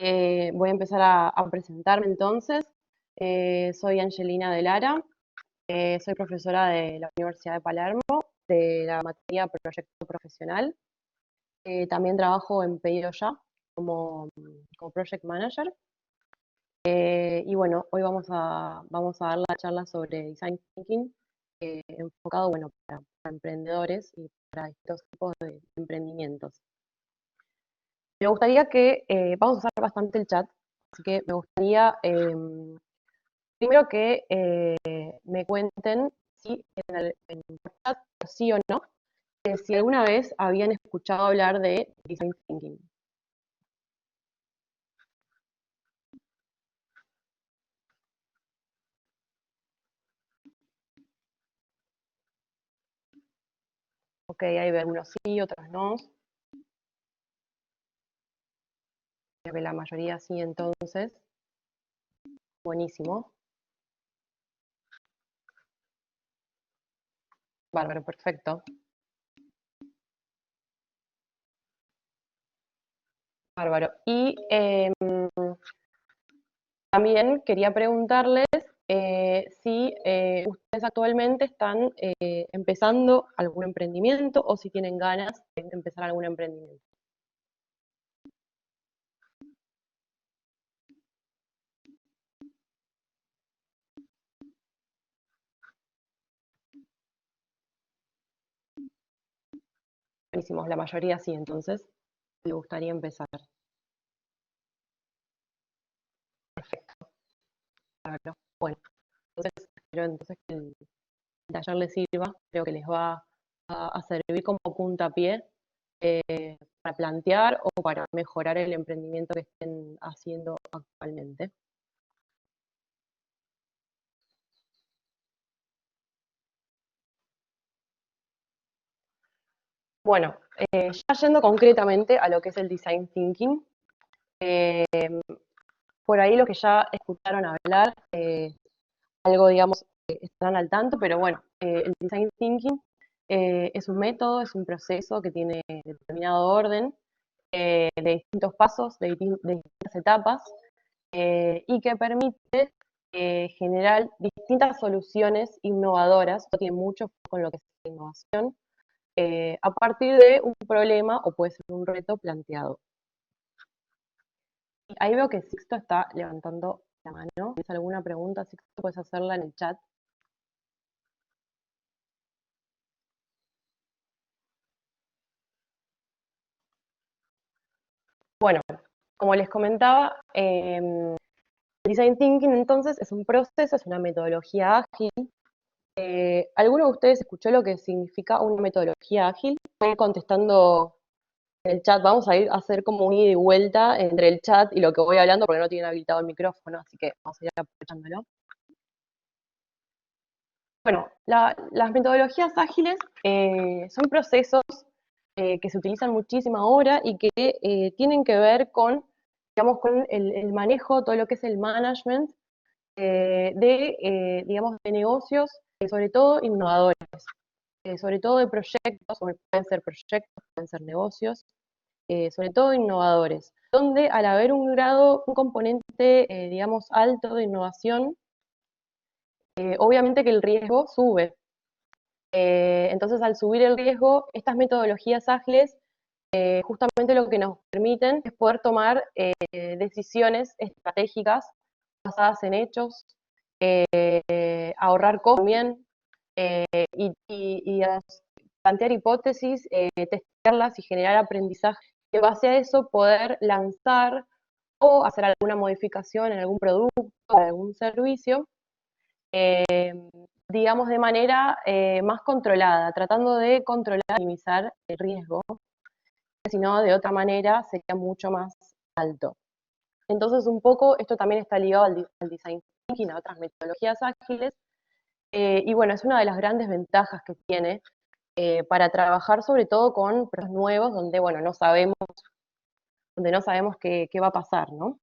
Voy a empezar a presentarme entonces. Soy Angelina de Lara, soy profesora de la Universidad de Palermo, de la materia Proyecto Profesional. También trabajo en Pedido Ya como Project Manager. Y bueno, hoy vamos a dar la charla sobre Design Thinking, enfocado para emprendedores y para estos tipos de emprendimientos. Me gustaría vamos a usar bastante el chat, así que me gustaría primero que me cuenten si en el chat, sí o no, si alguna vez habían escuchado hablar de Design Thinking. Ok, hay algunos sí, otros no. Creo que la mayoría sí, entonces. Buenísimo. Bárbaro, perfecto. Bárbaro. Y también quería preguntarles si ustedes actualmente están empezando algún emprendimiento o si tienen ganas de empezar algún emprendimiento. Buenísimo, la mayoría sí, entonces me gustaría empezar. Perfecto, claro. Bueno, entonces espero entonces que el taller les sirva, creo que les va a servir como puntapié para plantear o para mejorar el emprendimiento que estén haciendo actualmente. Bueno, ya yendo concretamente a lo que es el design thinking, eh, por ahí lo que ya escucharon hablar, algo digamos están al tanto, pero bueno, el design thinking es un método, es un proceso que tiene determinado orden, de distintos pasos, de distintas etapas, y que permite generar distintas soluciones innovadoras. Esto tiene mucho con lo que es la innovación, a partir de un problema o puede ser un reto planteado. Ahí veo que Sixto está levantando la mano. ¿Tienes alguna pregunta, Sixto? Puedes hacerla en el chat. Bueno, como les comentaba, Design Thinking entonces es un proceso, es una metodología ágil. ¿Alguno de ustedes escuchó lo que significa una metodología ágil? Voy contestando en el chat, vamos a ir a hacer como un ida y vuelta entre el chat y lo que voy hablando porque no tienen habilitado el micrófono, así que vamos a ir aprovechándolo. Bueno, las metodologías ágiles son procesos que se utilizan muchísimo ahora y que tienen que ver con, digamos, con el manejo, todo lo que es el management digamos, de negocios, sobre todo innovadores, sobre todo de proyectos, pueden ser negocios, sobre todo innovadores, donde al haber un componente, digamos, alto de innovación, obviamente que el riesgo sube. Entonces, al subir el riesgo, estas metodologías ágiles justamente lo que nos permiten es poder tomar decisiones estratégicas basadas en hechos, ahorrar costos también, y plantear hipótesis, testearlas y generar aprendizaje. Y en base a eso poder lanzar o hacer alguna modificación en algún producto, o algún servicio, eh, digamos de manera más controlada, tratando de controlar y minimizar el riesgo, sino de otra manera sería mucho más alto. Entonces, un poco esto también está ligado al design thinking, a otras metodologías ágiles, y bueno, es una de las grandes ventajas que tiene para trabajar sobre todo con proyectos nuevos donde, bueno, donde no sabemos qué va a pasar, ¿no?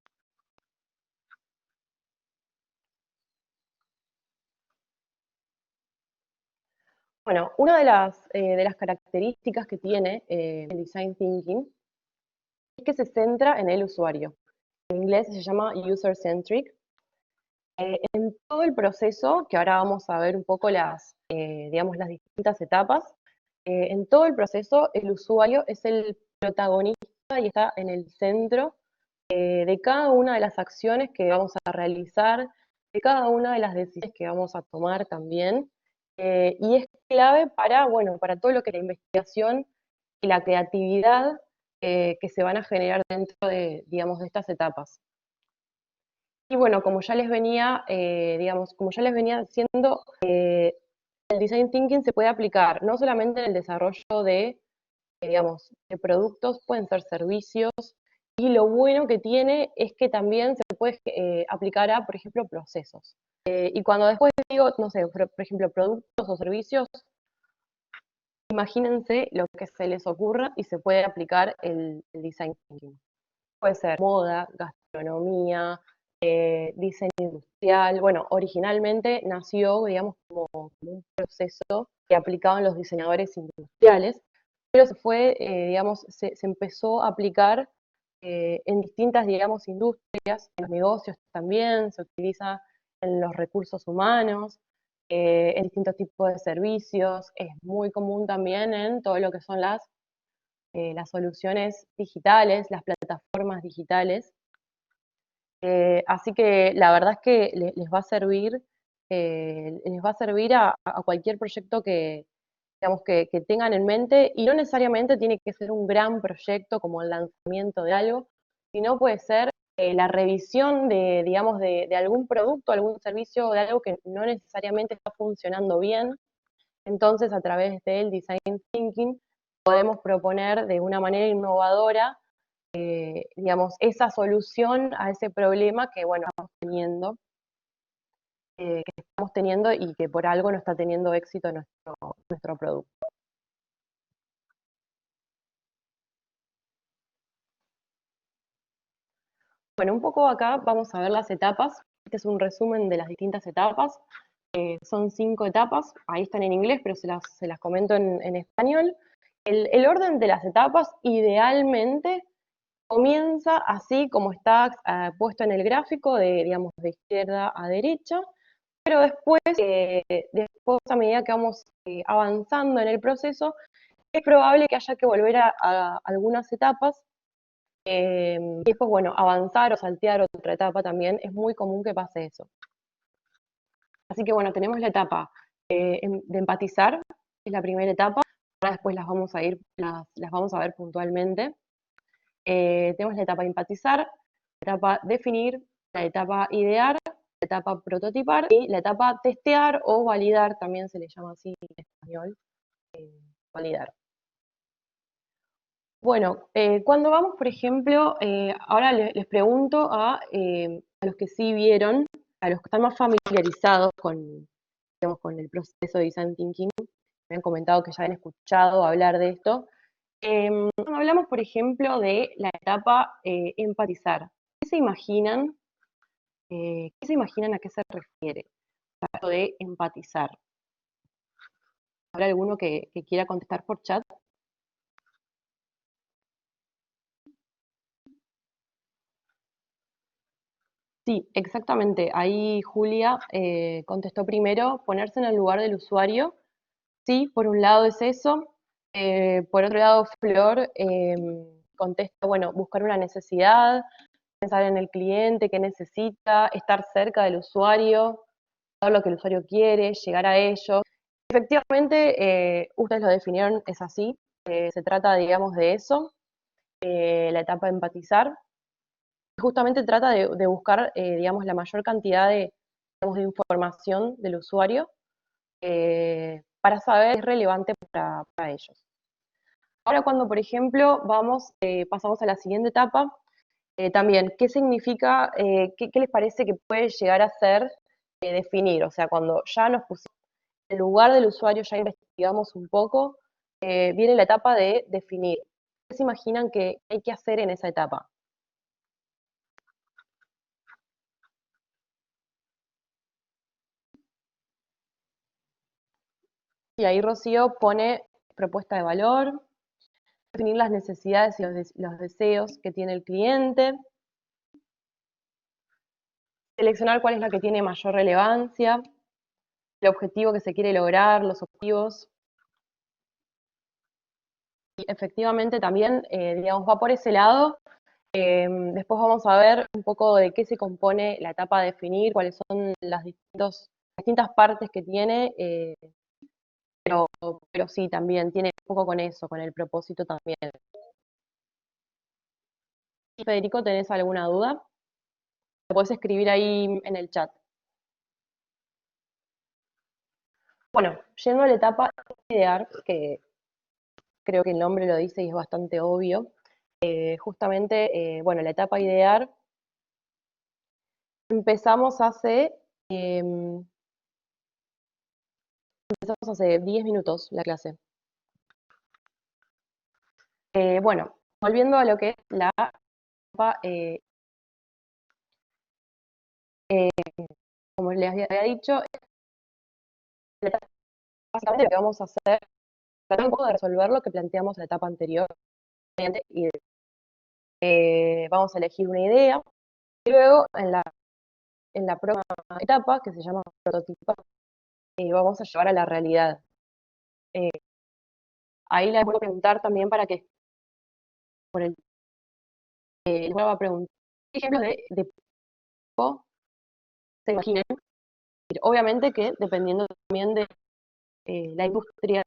Bueno, una de las características que tiene el design thinking es que se centra en el usuario. en inglés se llama user-centric. En todo el proceso, que ahora vamos a ver un poco digamos, las distintas etapas, en todo el proceso el usuario es el protagonista y está en el centro de cada una de las acciones que vamos a realizar, de cada una de las decisiones que vamos a tomar también, y es clave para, bueno, para todo lo que es la investigación y la creatividad que se van a generar dentro de, digamos, de estas etapas. Y bueno, como ya les venía, digamos, como ya les venía diciendo, el design thinking se puede aplicar no solamente en el desarrollo de, digamos, de productos, pueden ser servicios, y lo bueno que tiene es que también se puede aplicar a, por ejemplo, procesos. Y cuando después digo, no sé, por ejemplo, productos o servicios, imagínense lo que se les ocurra y se puede aplicar el design thinking. Puede ser moda, gastronomía, diseño industrial. Bueno, originalmente nació, digamos, como un proceso que aplicaban los diseñadores industriales, pero se fue, digamos, se empezó a aplicar en distintas, digamos, industrias, en los negocios también, se utiliza en los recursos humanos, en distintos tipos de servicios, es muy común también en todo lo que son las soluciones digitales, las plataformas digitales. Así que la verdad es que les va a servir a cualquier proyecto que, digamos, que tengan en mente, y no necesariamente tiene que ser un gran proyecto como el lanzamiento de algo, sino puede ser la revisión de, digamos, de algún producto, algún servicio, de algo que no necesariamente está funcionando bien. Entonces, a través del design thinking, podemos proponer de una manera innovadora, digamos, esa solución a ese problema que, bueno, que estamos teniendo y que por algo no está teniendo éxito nuestro producto. Bueno, un poco acá vamos a ver las etapas. Este es un resumen de las distintas etapas. Son 5 etapas, ahí están en inglés, pero se las comento en español. El orden de las etapas idealmente comienza así como está puesto en el gráfico, digamos, de izquierda a derecha, pero después a medida que vamos avanzando en el proceso, es probable que haya que volver a algunas etapas, y después, bueno, avanzar o saltear otra etapa también, es muy común que pase eso. Así que bueno, tenemos la etapa de empatizar, que es la primera etapa, ahora después las vamos a ver puntualmente. Tenemos la etapa de empatizar, la etapa definir, la etapa idear, la etapa prototipar y la etapa testear o validar, también se le llama así en español, validar. Bueno, cuando vamos, por ejemplo, ahora les pregunto a los que sí vieron, a los que están más familiarizados con, digamos, con el proceso de design thinking, me han comentado que ya han escuchado hablar de esto. Cuando hablamos, por ejemplo, de la etapa empatizar, ¿qué se imaginan? ¿Qué se imaginan a qué se refiere esto de empatizar? ¿Habrá alguno que quiera contestar por chat? Sí, exactamente. Ahí Julia contestó primero, ponerse en el lugar del usuario. Sí, por un lado es eso. Por otro lado, Flor contesta, bueno, buscar una necesidad, pensar en el cliente, qué necesita, estar cerca del usuario, saber lo que el usuario quiere, llegar a ello. Efectivamente, ustedes lo definieron, es así. Se trata, digamos, de eso, la etapa de empatizar. Justamente trata de buscar, digamos, la mayor cantidad digamos, de información del usuario para saber qué es relevante para ellos. Ahora cuando, por ejemplo, pasamos a la siguiente etapa, también, ¿qué significa, qué les parece que puede llegar a ser definir? O sea, cuando ya nos pusimos en lugar del usuario, ya investigamos un poco, viene la etapa de definir. ¿Qué se imaginan que hay que hacer en esa etapa? Y ahí Rocío pone propuesta de valor, definir las necesidades y los deseos que tiene el cliente, seleccionar cuál es la que tiene mayor relevancia, el objetivo que se quiere lograr, los objetivos. Y efectivamente también, digamos, va por ese lado. Después vamos a ver un poco de qué se compone la etapa a definir, cuáles son las distintas partes que tiene, pero sí, también tiene un poco con eso, con el propósito también. Federico, ¿tenés alguna duda? Lo podés escribir ahí en el chat. Bueno, yendo a la etapa idear, que creo que el nombre lo dice y es bastante obvio, justamente, bueno, la etapa idear empezamos hace, empezamos hace 10 minutos la clase. Bueno, volviendo a lo que es la etapa, como les había dicho, básicamente lo que vamos a hacer es tratar un poco de resolver lo que planteamos en la etapa anterior. Y vamos a elegir una idea y luego en la próxima etapa, que se llama prototipar, vamos a llevar a la realidad. Eh, Ahí les voy a preguntar también para que, por el, les voy a preguntar ejemplos de cómo se imaginen. Obviamente que dependiendo también de la industria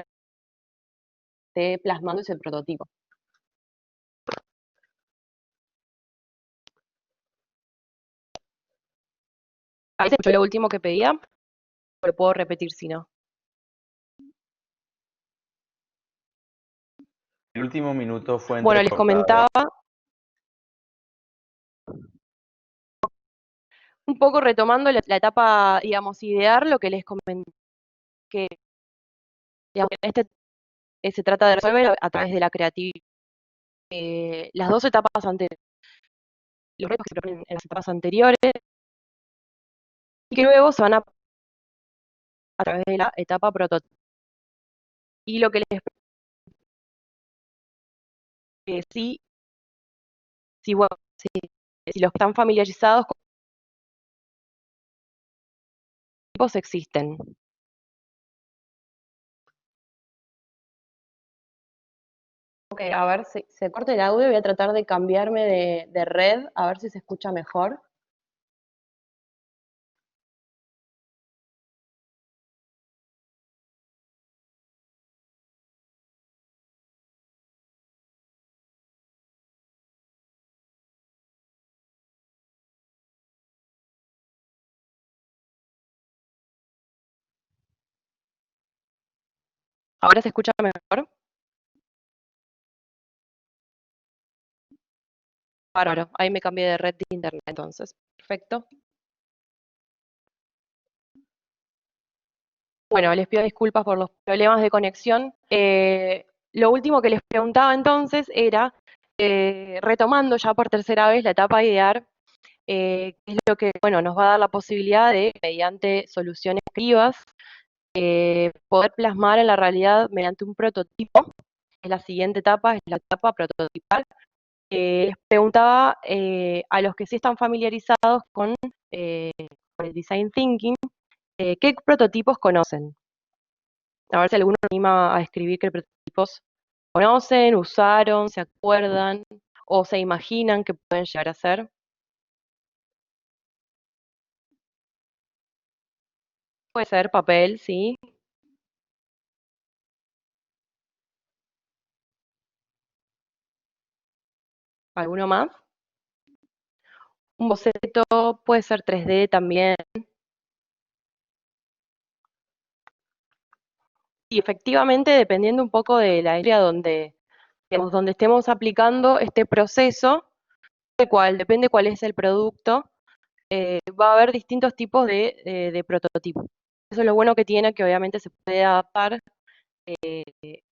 que esté plasmando ese prototipo. Ahí se escuchó lo último que pedía, pero puedo repetir si no. El último minuto fue Bueno, les entrecortado. comentaba un poco retomando la etapa, digamos, idear lo que les comenté, que digamos, en este se trata de resolver a través de la creatividad. Las dos etapas anteriores, los retos que se proponen en las etapas anteriores, y que luego se van a través de la etapa prototipo. Y lo que les sí, sí, bueno, sí, si los que están familiarizados con los tipos existen. Ok, a ver si se corta el audio, voy a tratar de cambiarme de red, a ver si se escucha mejor. ¿Ahora se escucha mejor? Bárbaro, ahí me cambié de red de internet entonces. Perfecto. Bueno, les pido disculpas por los problemas de conexión. Lo último que les preguntaba entonces era, retomando ya por tercera vez la etapa de idear, qué es lo que, bueno, nos va a dar la posibilidad de, mediante soluciones creativas, poder plasmar en la realidad mediante un prototipo. Es la siguiente etapa, es la etapa prototipal. Les preguntaba a los que sí están familiarizados eh, con el design thinking, ¿qué prototipos conocen? A ver si alguno anima a escribir qué prototipos conocen, usaron, se acuerdan o se imaginan que pueden llegar a ser. Puede ser papel, sí. ¿Alguno más? Un boceto puede ser 3D también. Y efectivamente, dependiendo un poco de la área donde, digamos, donde estemos aplicando este proceso, depende cuál es el producto, va a haber distintos tipos de prototipos. Eso es lo bueno que tiene, que obviamente se puede adaptar,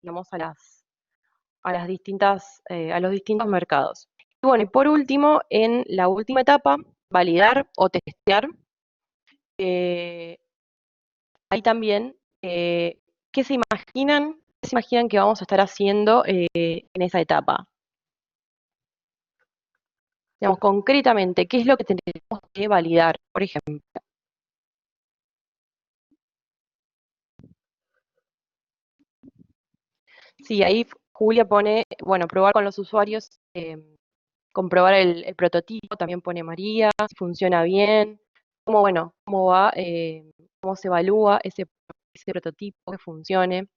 digamos, a las distintas, a los distintos mercados. Y bueno, y por último, en la última etapa, validar o testear, eh, ahí también, ¿qué se imaginan? ¿Qué se imaginan que vamos a estar haciendo en esa etapa? Digamos, concretamente, ¿qué es lo que tenemos que validar? Por ejemplo, sí, ahí Julia pone, bueno, probar con los usuarios, comprobar el prototipo, también pone María, si funciona bien, cómo, bueno, cómo va, cómo se evalúa ese prototipo que funcione,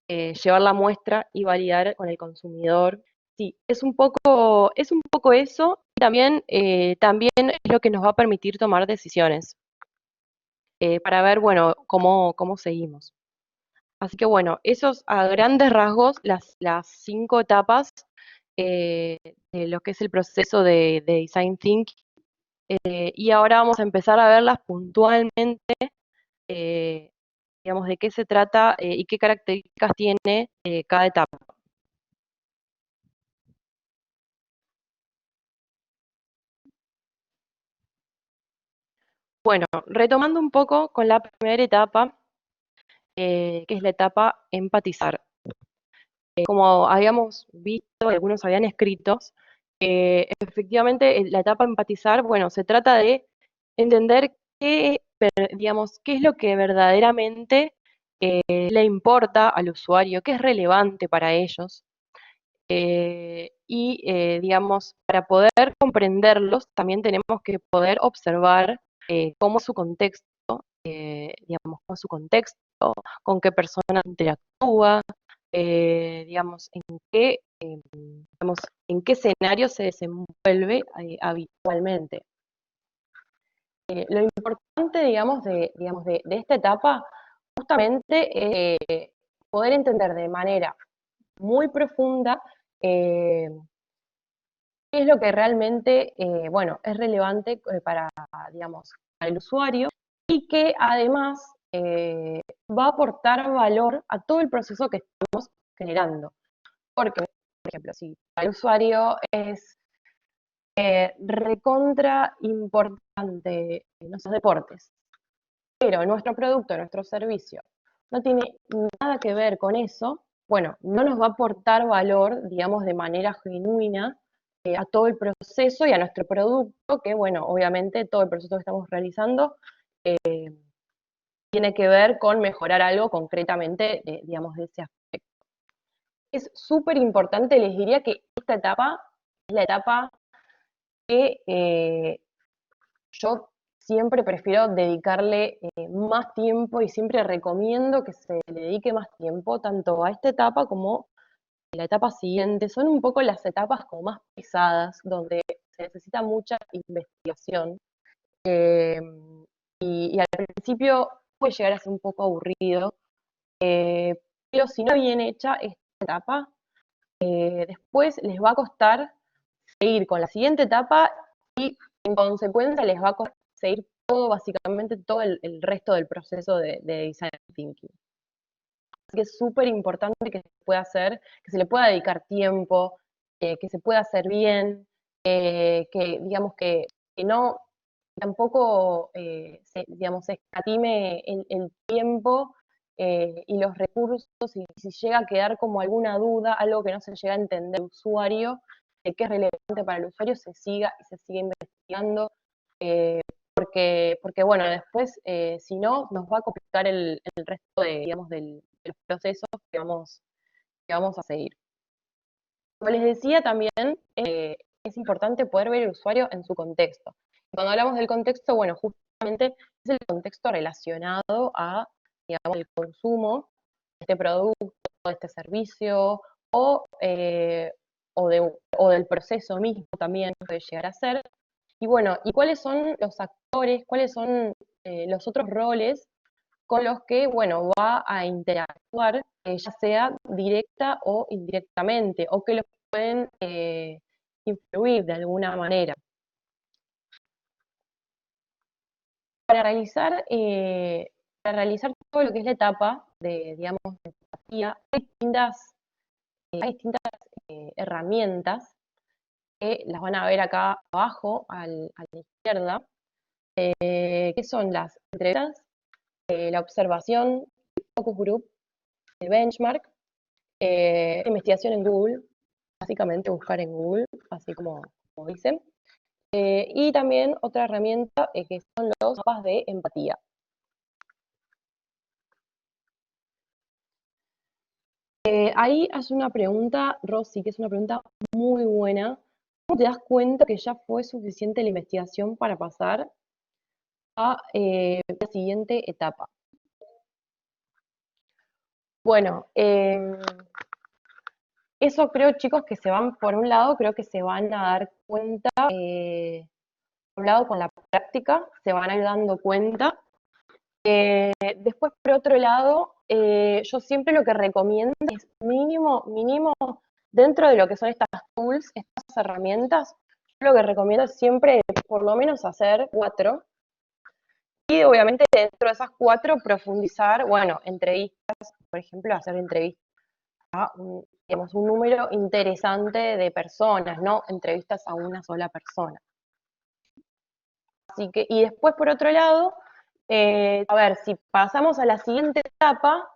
llevar la muestra y validar con el consumidor. Sí, es un poco eso, y también, también es lo que nos va a permitir tomar decisiones, para ver, bueno, cómo seguimos. Así que bueno, esos a grandes rasgos, las 5 etapas de lo que es el proceso de Design Thinking. Y ahora vamos a empezar a verlas puntualmente, eh, digamos, de qué se trata y qué características tiene cada etapa. Bueno, retomando un poco con la primera etapa, que es la etapa empatizar. Como habíamos visto, algunos habían escrito, efectivamente la etapa empatizar, bueno, se trata de entender digamos, qué es lo que verdaderamente le importa al usuario, qué es relevante para ellos. Digamos, para poder comprenderlos, también tenemos que poder observar cómo su contexto, digamos, cómo su contexto, con qué persona interactúa, digamos, digamos, en qué escenario se desenvuelve habitualmente. Lo importante, digamos, de esta etapa, justamente, poder entender de manera muy profunda eh, qué es lo que realmente, bueno, es relevante para, digamos, para el usuario y que además va a aportar valor a todo el proceso que estamos generando. Porque, por ejemplo, si para el usuario es recontra importante nuestros deportes, pero nuestro producto, nuestro servicio no tiene nada que ver con eso, bueno, no nos va a aportar valor, digamos, de manera genuina a todo el proceso y a nuestro producto, que bueno, obviamente todo el proceso que estamos realizando tiene que ver con mejorar algo concretamente, digamos, de ese aspecto. Es súper importante, les diría que esta etapa es la etapa que yo siempre prefiero dedicarle más tiempo y siempre recomiendo que se le dedique más tiempo tanto a esta etapa como a la etapa siguiente. Son un poco las etapas como más pesadas, donde se necesita mucha investigación. eh, y al principio puede llegar a ser un poco aburrido, pero si no bien hecha esta etapa, después les va a costar seguir con la siguiente etapa y en consecuencia les va a seguir todo, básicamente todo el resto del proceso de design thinking. Así que es súper importante que se pueda hacer, que se le pueda dedicar tiempo, que se pueda hacer bien, que digamos que no tampoco digamos, se escatime el tiempo y los recursos, y si llega a quedar como alguna duda, algo que no se llega a entender el usuario, de qué es relevante para el usuario, se siga y se sigue investigando, eh, porque bueno, después, si no, nos va a complicar el resto de, digamos, de los procesos que vamos a seguir. Como les decía también, es importante poder ver el usuario en su contexto. Cuando hablamos del contexto, bueno, justamente es el contexto relacionado a, digamos, el consumo de este producto, de este servicio, o, o del proceso mismo también puede llegar a ser. Y bueno, ¿y cuáles son los actores, cuáles son los otros roles con los que, bueno, va a interactuar, ya sea directa o indirectamente, o que los pueden influir de alguna manera? Para realizar, eh, para realizar todo lo que es la etapa de, digamos, de empatía, hay distintas herramientas que las van a ver acá abajo, a la izquierda, que son las entrevistas, la observación, el focus group, el benchmark, investigación en Google, básicamente buscar en Google, así como dicen. Y también otra herramienta que son los mapas de empatía. Ahí hace una pregunta, Rosy, que es una pregunta muy buena. ¿Cómo te das cuenta que ya fue suficiente la investigación para pasar a la siguiente etapa? Bueno, eso creo, chicos, que se van, por un lado, creo que se van a dar cuenta, por un lado, con la práctica, se van a ir dando cuenta. Después, por otro lado, yo siempre lo que recomiendo es mínimo, dentro de lo que son estas tools, estas herramientas, yo lo que recomiendo es siempre por lo menos hacer 4. Y obviamente dentro de esas 4 profundizar, bueno, entrevistas, por ejemplo, hacer entrevistas a digamos, un número interesante de personas, no entrevistas a una sola persona. Así que, y después, por otro lado, a ver, si pasamos a la siguiente etapa,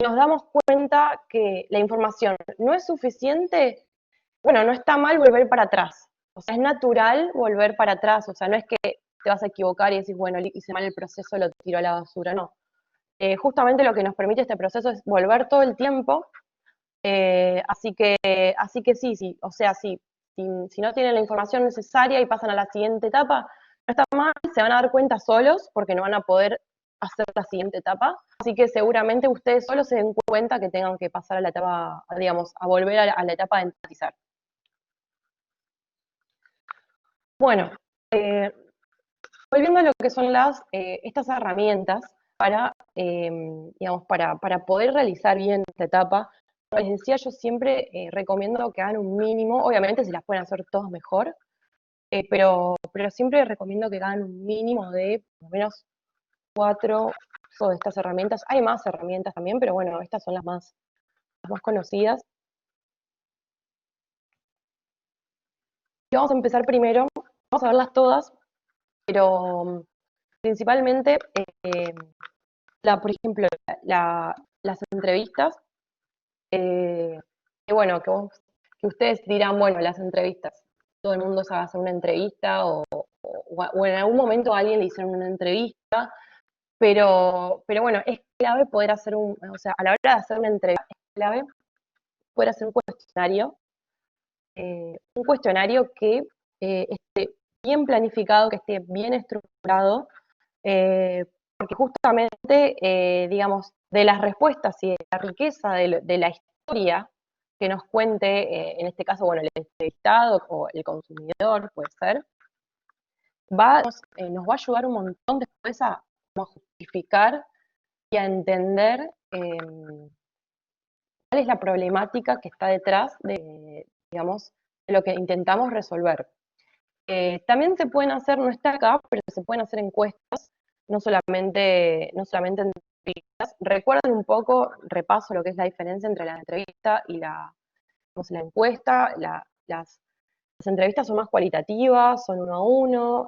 nos damos cuenta que la información no es suficiente, bueno, no está mal volver para atrás. O sea, es natural volver para atrás. O sea, no es que te vas a equivocar y decís, bueno, hice mal el proceso, lo tiro a la basura. No. Justamente lo que nos permite este proceso es volver todo el tiempo. Así que sí. O sea, si no tienen la información necesaria y pasan a la siguiente etapa, no está mal, se van a dar cuenta solos porque no van a poder hacer la siguiente etapa. Así que seguramente ustedes solos se den cuenta que tengan que pasar a la etapa, digamos, a volver a la etapa de empatizar. Bueno, volviendo a lo que son estas herramientas para, digamos, para poder realizar bien esta etapa, como les decía, yo siempre recomiendo que hagan un mínimo, obviamente si las pueden hacer todos mejor, pero siempre recomiendo que hagan un mínimo de por lo menos 4 de estas herramientas. Hay más herramientas también, pero bueno, estas son las más conocidas. Y vamos a empezar primero, vamos a verlas todas, pero principalmente, por ejemplo, las entrevistas, que bueno, que ustedes dirán, bueno, las entrevistas, todo el mundo sabe hacer una entrevista o en algún momento a alguien le hicieron una entrevista, pero bueno, es clave poder hacer o sea, a la hora de hacer una entrevista, es clave poder hacer un cuestionario que esté bien planificado, que esté bien estructurado, porque justamente, digamos, de las respuestas y de la riqueza de la historia que nos cuente, en este caso, bueno, el entrevistado o el consumidor, puede ser, nos va a ayudar un montón después a justificar y a entender cuál es la problemática que está detrás de, digamos, de lo que intentamos resolver. También se pueden hacer, no está acá, pero se pueden hacer encuestas, no solamente entrevistas. Recuerden un poco, repaso lo que es la diferencia entre la entrevista y la encuesta. Las entrevistas son más cualitativas, son 1 a 1,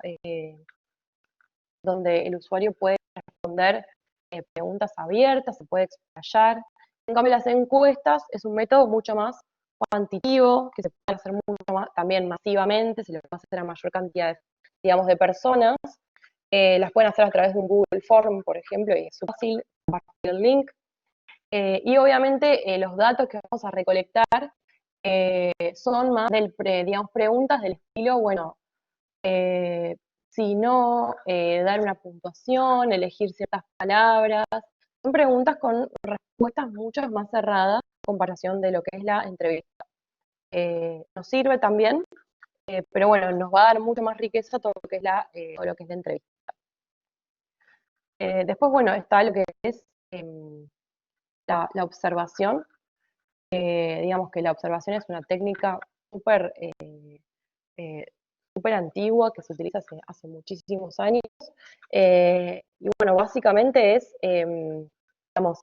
donde el usuario puede responder preguntas abiertas, se puede explayar. En cambio, las encuestas es un método mucho más cuantitativo, que se puede hacer mucho más, también masivamente, se lo puede hacer a mayor cantidad, digamos, de personas. Las pueden hacer a través de un Google Form, por ejemplo, y es fácil, compartir el link. Y obviamente los datos que vamos a recolectar son más digamos, preguntas del estilo, bueno, si no, dar una puntuación, elegir ciertas palabras. Son preguntas con respuestas mucho más cerradas en comparación de lo que es la entrevista. Nos sirve también, pero bueno, nos va a dar mucho más riqueza todo lo que es todo lo que es la entrevista. Después, bueno, está lo que es la observación. Digamos que la observación es una técnica súper antigua que se utiliza hace muchísimos años. Y bueno, básicamente es, digamos,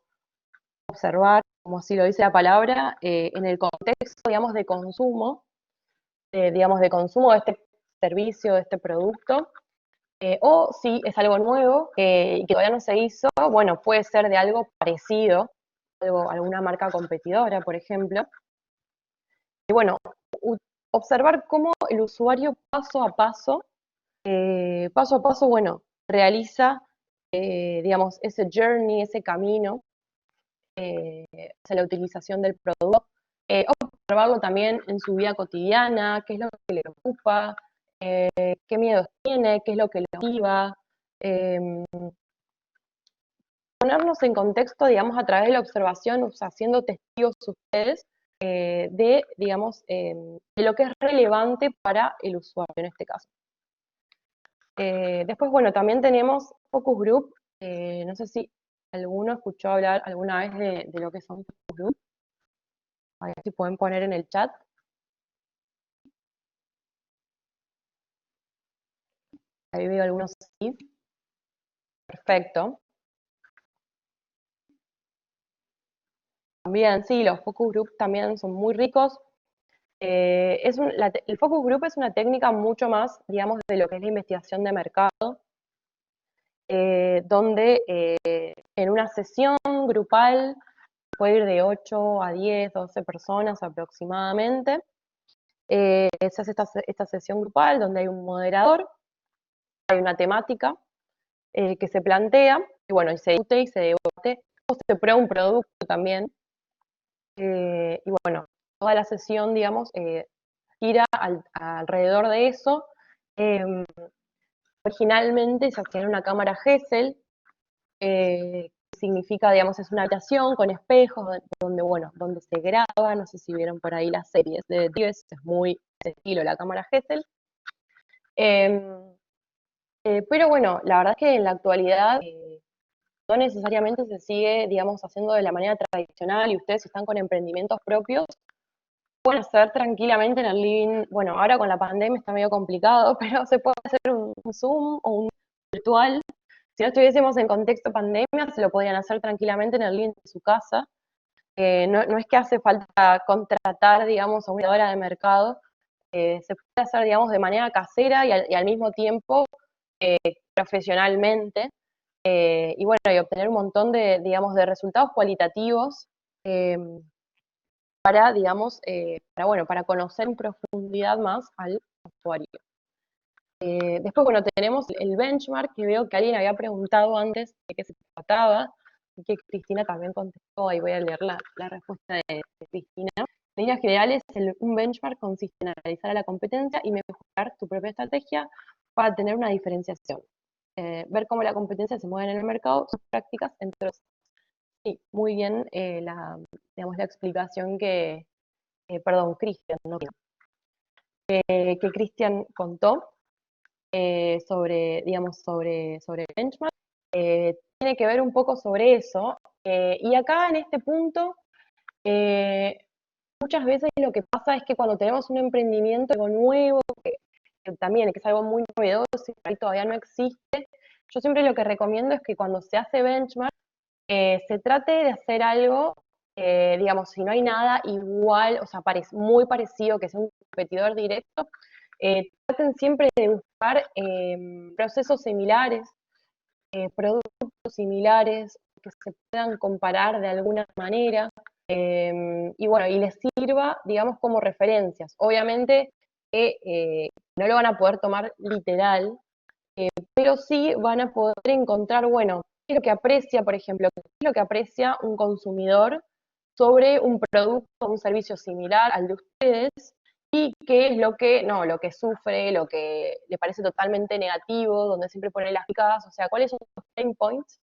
observar, como así lo dice la palabra, en el contexto, digamos, de consumo, de este servicio, de este producto, o si es algo nuevo y que todavía no se hizo, bueno, puede ser de algo parecido, alguna marca competidora, por ejemplo. Y bueno, observar cómo el usuario paso a paso, bueno, realiza, digamos, ese journey, ese camino hacia la utilización del producto. Observarlo también en su vida cotidiana, qué es lo que le ocupa, qué miedos tiene, qué es lo que le motiva. Ponernos en contexto, digamos, a través de la observación, o sea, siendo testigos ustedes de, digamos, de lo que es relevante para el usuario en este caso. Después, bueno, también tenemos focus group. No sé si alguno escuchó hablar alguna vez de lo que son focus group. A ver si pueden poner en el chat. Ahí veo algunos sí. Perfecto. También, sí, los focus group también son muy ricos. El focus group es una técnica mucho más, digamos, de lo que es la investigación de mercado, donde en una sesión grupal puede ir de 8 a 10, 12 personas aproximadamente. Se hace esta sesión grupal donde hay un moderador, hay una temática que se plantea, y bueno, y se discute y se debate, o se prueba un producto también. Y bueno, toda la sesión, digamos, gira alrededor de eso. Originalmente se hacía en una cámara Gesell, que significa, digamos, es una habitación con espejos donde, bueno, donde se graba, no sé si vieron por ahí las series de detectives, es muy de estilo la cámara Gesell. Pero bueno, la verdad es que en la actualidad no necesariamente se sigue, digamos, haciendo de la manera tradicional y ustedes están con emprendimientos propios, pueden hacer tranquilamente en el living. Bueno, ahora con la pandemia está medio complicado, pero se puede hacer un Zoom o un virtual. Si no estuviésemos en contexto pandemia, se lo podrían hacer tranquilamente en el living de su casa. No es que hace falta contratar, digamos, a una hora de mercado. Se puede hacer, digamos, de manera casera y al mismo tiempo profesionalmente. Y bueno, y obtener un montón de, digamos, de resultados cualitativos para, digamos, bueno, para conocer en profundidad más al usuario. Después, bueno, tenemos el benchmark, que veo que alguien había preguntado antes de qué se trataba, y que Cristina también contestó, ahí voy a leer la respuesta de Cristina. En líneas generales, un benchmark consiste en analizar a la competencia y mejorar tu propia estrategia para tener una diferenciación. Ver cómo la competencia se mueve en el mercado, sus prácticas, entre otros. Sí, muy bien digamos, la explicación perdón, Cristian, no, que Cristian contó digamos, sobre benchmark. Tiene que ver un poco sobre eso. Y acá en este punto, muchas veces lo que pasa es que cuando tenemos un emprendimiento, algo nuevo, que también que es algo muy novedoso y todavía no existe, yo siempre lo que recomiendo es que cuando se hace benchmark, se trate de hacer algo, digamos, si no hay nada igual, o sea, muy parecido, que sea un competidor directo, traten siempre de buscar procesos similares, productos similares, que se puedan comparar de alguna manera, y bueno, y les sirva, digamos, como referencias. Obviamente que no lo van a poder tomar literal, pero sí van a poder encontrar, bueno, qué es lo que aprecia, por ejemplo, qué es lo que aprecia un consumidor sobre un producto o un servicio similar al de ustedes, y qué es lo que, no, lo que sufre, lo que le parece totalmente negativo, donde siempre pone las picadas, o sea, cuáles son los pain points,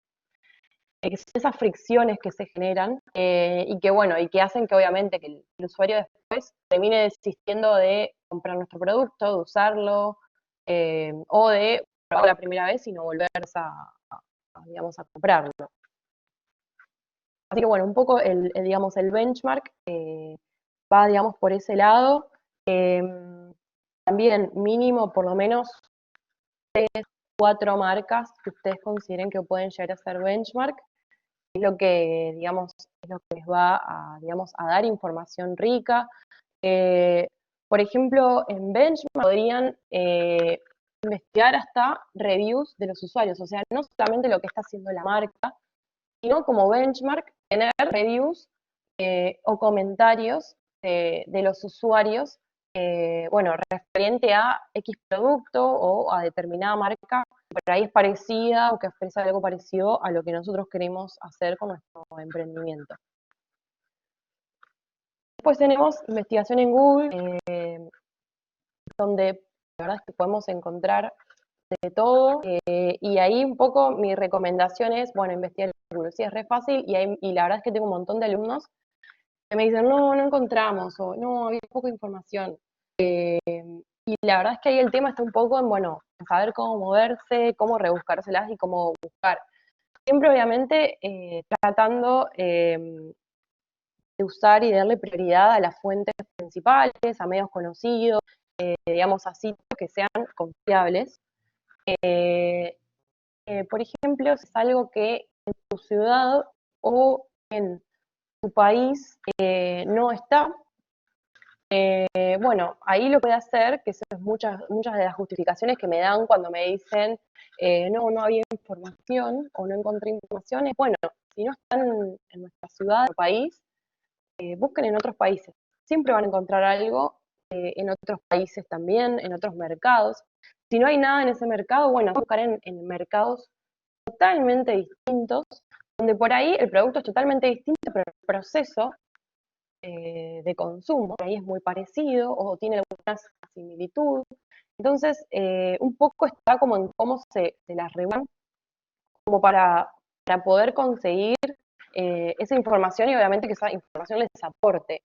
que son esas fricciones que se generan, y que bueno, y que hacen que obviamente que el usuario después termine desistiendo de comprar nuestro producto, de usarlo, o de probarlo la primera vez y no volver digamos, a comprarlo. Así que bueno, un poco digamos, el benchmark va, digamos, por ese lado. También mínimo, por lo menos, 4 marcas que ustedes consideren que pueden llegar a ser benchmark. Es lo que, digamos, es lo que les va a, digamos, a dar información rica. Por ejemplo, en benchmark podrían investigar hasta reviews de los usuarios, o sea, no solamente lo que está haciendo la marca, sino como benchmark tener reviews o comentarios de los usuarios bueno, referente a X producto o a determinada marca, por ahí es parecida o que ofrece algo parecido a lo que nosotros queremos hacer con nuestro emprendimiento. Después tenemos investigación en Google, donde la verdad es que podemos encontrar de todo, y ahí un poco mi recomendación es, bueno, investigar en Google, sí, es re fácil, y la verdad es que tengo un montón de alumnos que me dicen, no, no encontramos, o no, había poca información. Y la verdad es que ahí el tema está un poco en, bueno, en saber cómo moverse, cómo rebuscárselas y cómo buscar. Siempre, obviamente, tratando de usar y darle prioridad a las fuentes principales, a medios conocidos, digamos, a sitios que sean confiables. Eh, por ejemplo, si es algo que en tu ciudad o en tu país no está, bueno, ahí lo puede hacer, que son muchas de las justificaciones que me dan cuando me dicen, no, no había información o no encontré información, es bueno, si no están en nuestra ciudad o país, busquen en otros países. Siempre van a encontrar algo en otros países también, en otros mercados. Si no hay nada en ese mercado, bueno, buscar en mercados totalmente distintos, donde por ahí el producto es totalmente distinto, pero el proceso de consumo por ahí es muy parecido o tiene alguna similitud. Entonces, un poco está como en cómo se las reúnen como para poder conseguir esa información y obviamente que esa información les aporte.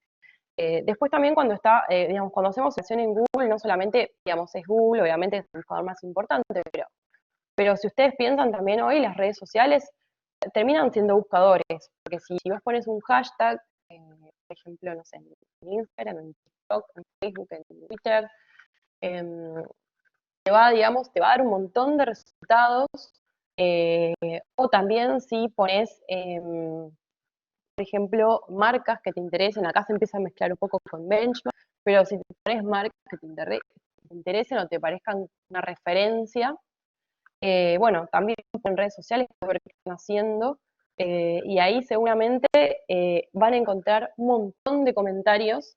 Después también cuando está, digamos, cuando hacemos sesión en Google, no solamente, digamos, es Google, obviamente es el buscador más importante, pero si ustedes piensan también hoy, las redes sociales terminan siendo buscadores, porque si vos pones un hashtag, por ejemplo, no sé, en Instagram, en TikTok, en Facebook, en Twitter, em, digamos, te va a dar un montón de resultados, eh, o también si pones, por ejemplo, marcas que te interesen, acá se empieza a mezclar un poco con benchmark, pero si te pones marcas que te interesen o te parezcan una referencia, bueno, también en redes sociales, ver qué están haciendo, y ahí seguramente van a encontrar un montón de comentarios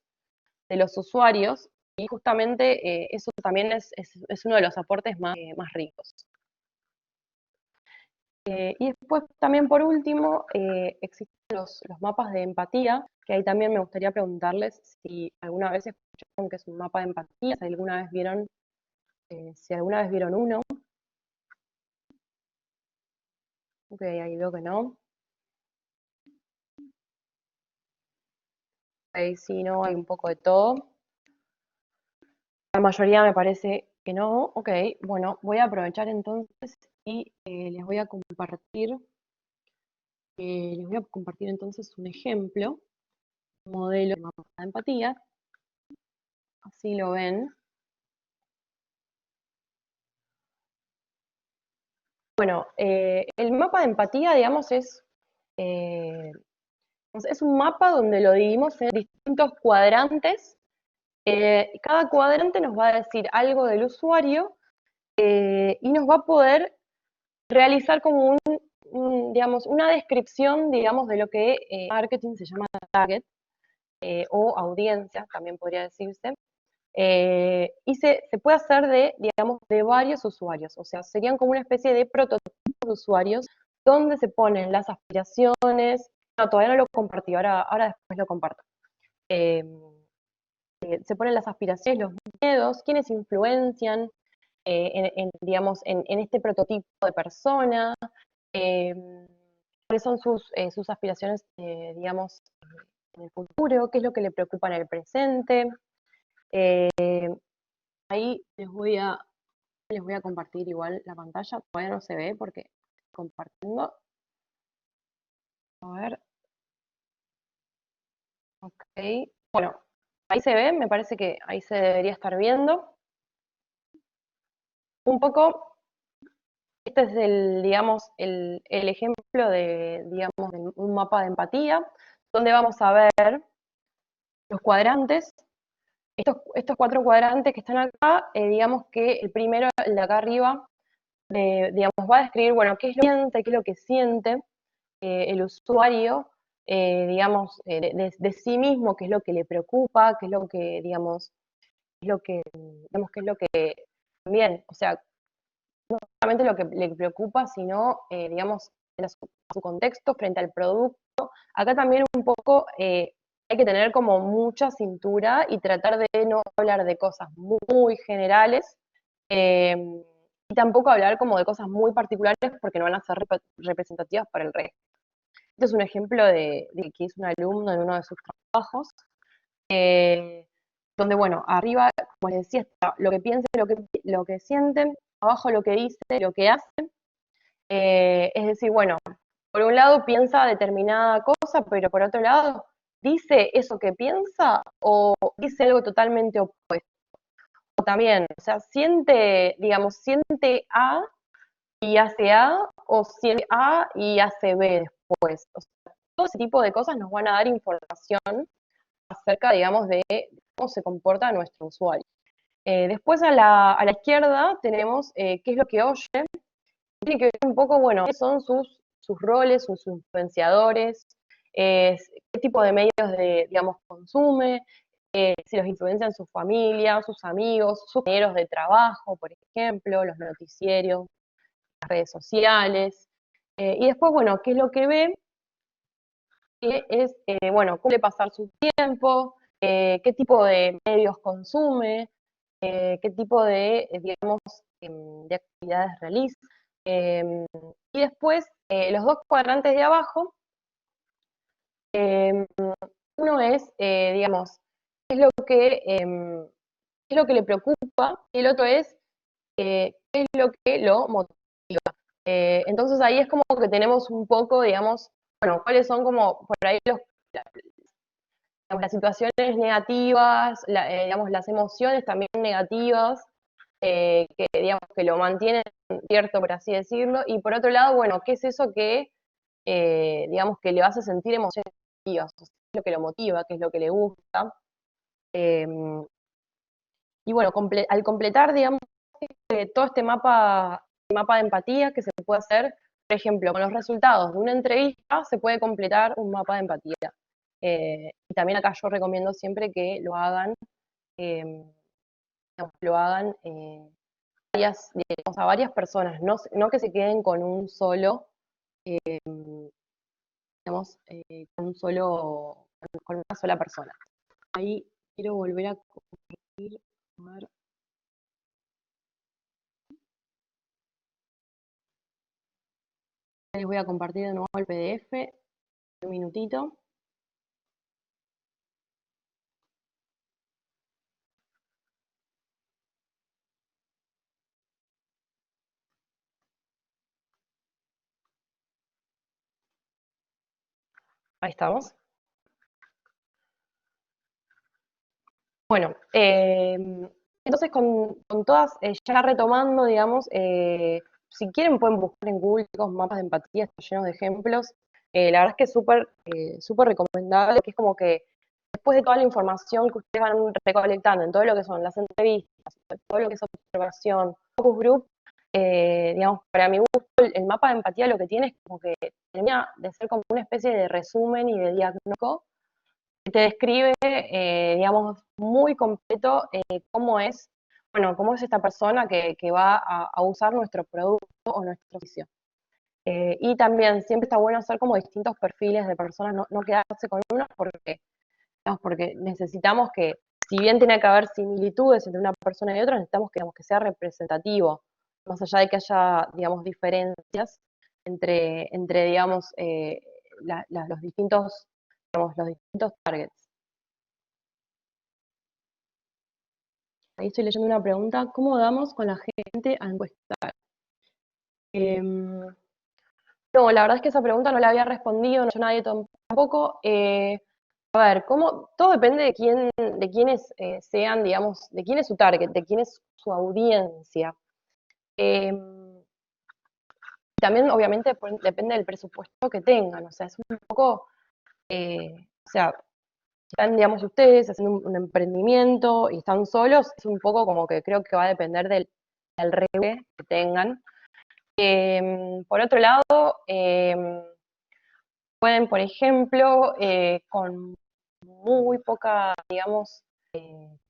de los usuarios, y justamente eso también es uno de los aportes más ricos. Y después también por último, existen los mapas de empatía, que ahí también me gustaría preguntarles si alguna vez escucharon que es un mapa de empatía, si alguna vez vieron uno. Ok, ahí veo que no. Ahí sí, no, hay un poco de todo. La mayoría me parece que no. Ok, bueno, voy a aprovechar entonces y les voy a compartir entonces un ejemplo, un modelo de mapa de empatía, así lo ven. Bueno, el mapa de empatía, digamos, es un mapa donde lo dividimos en distintos cuadrantes. Cada cuadrante nos va a decir algo del usuario y nos va a poder realizar como digamos, una descripción, digamos, de lo que marketing se llama target o audiencia, también podría decirse. Y se puede hacer digamos, de varios usuarios, o sea, serían como una especie de prototipos de usuarios donde se ponen las aspiraciones. No, todavía no lo compartí, ahora después lo comparto. Eh, Se ponen las aspiraciones, los miedos, quiénes influencian digamos, en este prototipo de persona, eh, cuáles son sus aspiraciones, digamos, en el futuro, qué es lo que le preocupa en el presente. Eh, Ahí les voy a compartir igual la pantalla, todavía no se ve porque estoy compartiendo. A ver, ok. Bueno, ahí se ve, me parece que ahí se debería estar viendo. Un poco, este es digamos, el ejemplo digamos, de un mapa de empatía, donde vamos a ver los cuadrantes. Estos cuatro cuadrantes que están acá, digamos que el primero, el de acá arriba, digamos, va a describir, bueno, qué es lo que siente el usuario, digamos, de sí mismo, qué es lo que le preocupa, qué es lo que, digamos, es lo que, digamos, que es lo que también, o sea, no solamente lo que le preocupa, sino, digamos, su contexto frente al producto. Acá también un poco hay que tener como mucha cintura y tratar de no hablar de cosas muy generales eh, y tampoco hablar como de cosas muy particulares porque no van a ser representativas para el resto. Este es un ejemplo de que hizo un alumno en uno de sus trabajos, eh, donde, bueno, arriba, como les decía, está lo que piensen, lo que sienten, abajo lo que dice, lo que hacen. Es decir, bueno, por un lado piensa determinada cosa, pero por otro lado, ¿dice eso que piensa o dice algo totalmente opuesto? O también, o sea, siente, digamos, siente A y hace A, o siente A y hace B después. O sea, todo ese tipo de cosas nos van a dar información acerca, digamos, de cómo se comporta nuestro usuario. Después a la izquierda tenemos qué es lo que oye. Tiene que ver un poco, bueno, qué son sus roles, sus influenciadores, qué tipo de medios digamos, consume, si los influencian su familia, sus amigos, sus compañeros de trabajo, por ejemplo, los noticieros, las redes sociales. Y después, bueno, qué es lo que ve, que es, bueno, cómo le pasar su tiempo, qué tipo de medios consume, qué tipo de, digamos, de actividades realiza. Y después, los dos cuadrantes de abajo, eh, uno es, digamos, qué es qué es lo que le preocupa, y el otro es qué es lo que lo motiva. Entonces ahí es como que tenemos un poco, digamos, bueno, cuáles son como por ahí las situaciones negativas, digamos, las emociones también negativas, que digamos que lo mantienen cierto, por así decirlo, y por otro lado, bueno, ¿qué es eso que, digamos, que le hace sentir emociones negativas? O sea, ¿qué es lo que lo motiva? ¿Qué es lo que le gusta? Eh, y bueno, al completar, digamos, todo mapa de empatía que se puede hacer, por ejemplo, con los resultados de una entrevista se puede completar un mapa de empatía. Y también acá yo recomiendo siempre que lo hagan, eh, digamos, a varias personas, no que se queden con un solo, digamos, con un solo, con una sola persona. Ahí quiero volver a compartir, a ver. Les voy a compartir de nuevo el PDF, un minutito. Ahí estamos. Bueno, entonces con todas, ya retomando, digamos, si quieren pueden buscar en Google chicos, mapas de empatía, está lleno de ejemplos. La verdad es que es súper recomendable, que es como que después de toda la información que ustedes van recolectando en todo lo que son las entrevistas, todo lo que es observación, focus group, digamos, para mi gusto, el mapa de empatía lo que tiene es como que termina de ser como una especie de resumen y de diagnóstico que te describe, digamos, muy completo cómo es, bueno, cómo es esta persona que va a usar nuestro producto o nuestro servicio. Y también siempre está bueno hacer como distintos perfiles de personas, no quedarse con uno porque, digamos, porque necesitamos que, si bien tiene que haber similitudes entre una persona y otra, necesitamos que, digamos, que sea representativo, más allá de que haya, digamos, diferencias entre digamos, los distintos targets. Ahí estoy leyendo una pregunta, ¿cómo damos con la gente a encuestar? No, la verdad es que esa pregunta no la había respondido, no nadie tampoco. A ver, todo depende de quiénes sean, digamos, de quién es su target, de quién es su audiencia. También, obviamente, depende del presupuesto que tengan, o sea, es un poco, o sea, están, digamos, ustedes haciendo un emprendimiento y están solos, es un poco como que creo que va a depender del revenue que tengan. Por otro lado, pueden, por ejemplo, con muy poca, digamos,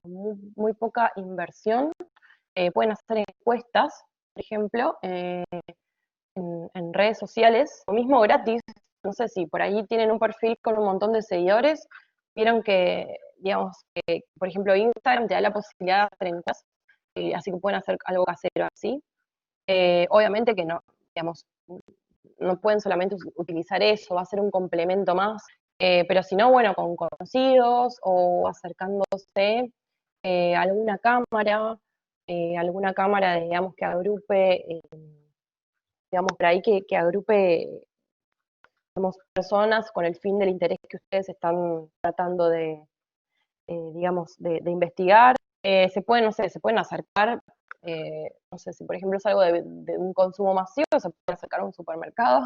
con muy poca inversión. Pueden hacer encuestas, por ejemplo, en redes sociales, o mismo gratis. No sé si por ahí tienen un perfil con un montón de seguidores, vieron que, digamos, que, por ejemplo, Instagram te da la posibilidad de hacer encuestas, así que pueden hacer algo casero así. Obviamente que no, digamos, no pueden solamente utilizar eso, va a ser un complemento más, pero si no, bueno, con conocidos o acercándose a alguna cámara, digamos, que agrupe, digamos, por ahí que agrupe, digamos, personas con el fin del interés que ustedes están tratando de, digamos, de investigar. Se pueden, no sé, se pueden acercar, no sé, si por ejemplo es algo de un consumo masivo, se pueden acercar a un supermercado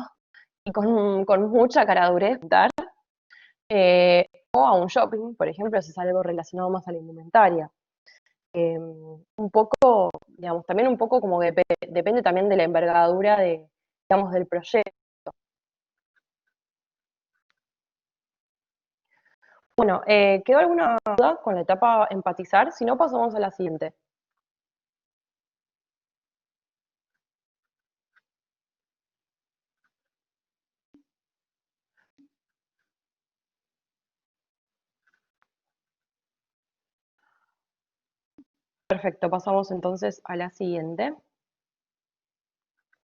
y con mucha caradurez preguntar, o a un shopping, por ejemplo, si es algo relacionado más a la indumentaria. Un poco, digamos, también un poco como que depende también de la envergadura de, digamos, del proyecto. Bueno, ¿quedó alguna duda con la etapa empatizar? Si no, pasamos a la siguiente. Perfecto, pasamos entonces a la siguiente.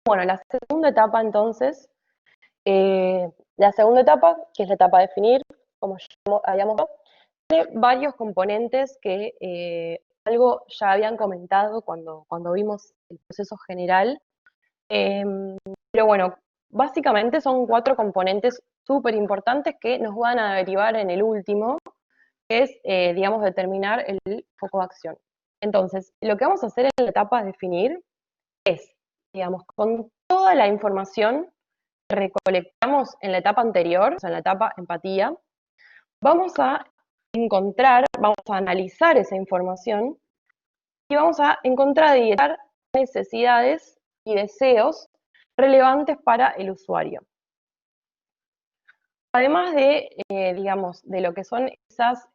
Bueno, la segunda etapa entonces, la segunda etapa, que es la etapa de definir, como ya habíamos visto, tiene varios componentes que algo ya habían comentado cuando vimos el proceso general. Pero bueno, básicamente son 4 componentes súper importantes que nos van a derivar en el último, que es, digamos, determinar el foco de acción. Entonces, lo que vamos a hacer en la etapa de definir es, digamos, con toda la información que recolectamos en la etapa anterior, o sea, en la etapa empatía, vamos a encontrar, vamos a analizar esa información y vamos a encontrar y identificar necesidades y deseos relevantes para el usuario. Además de, digamos, de lo que son esas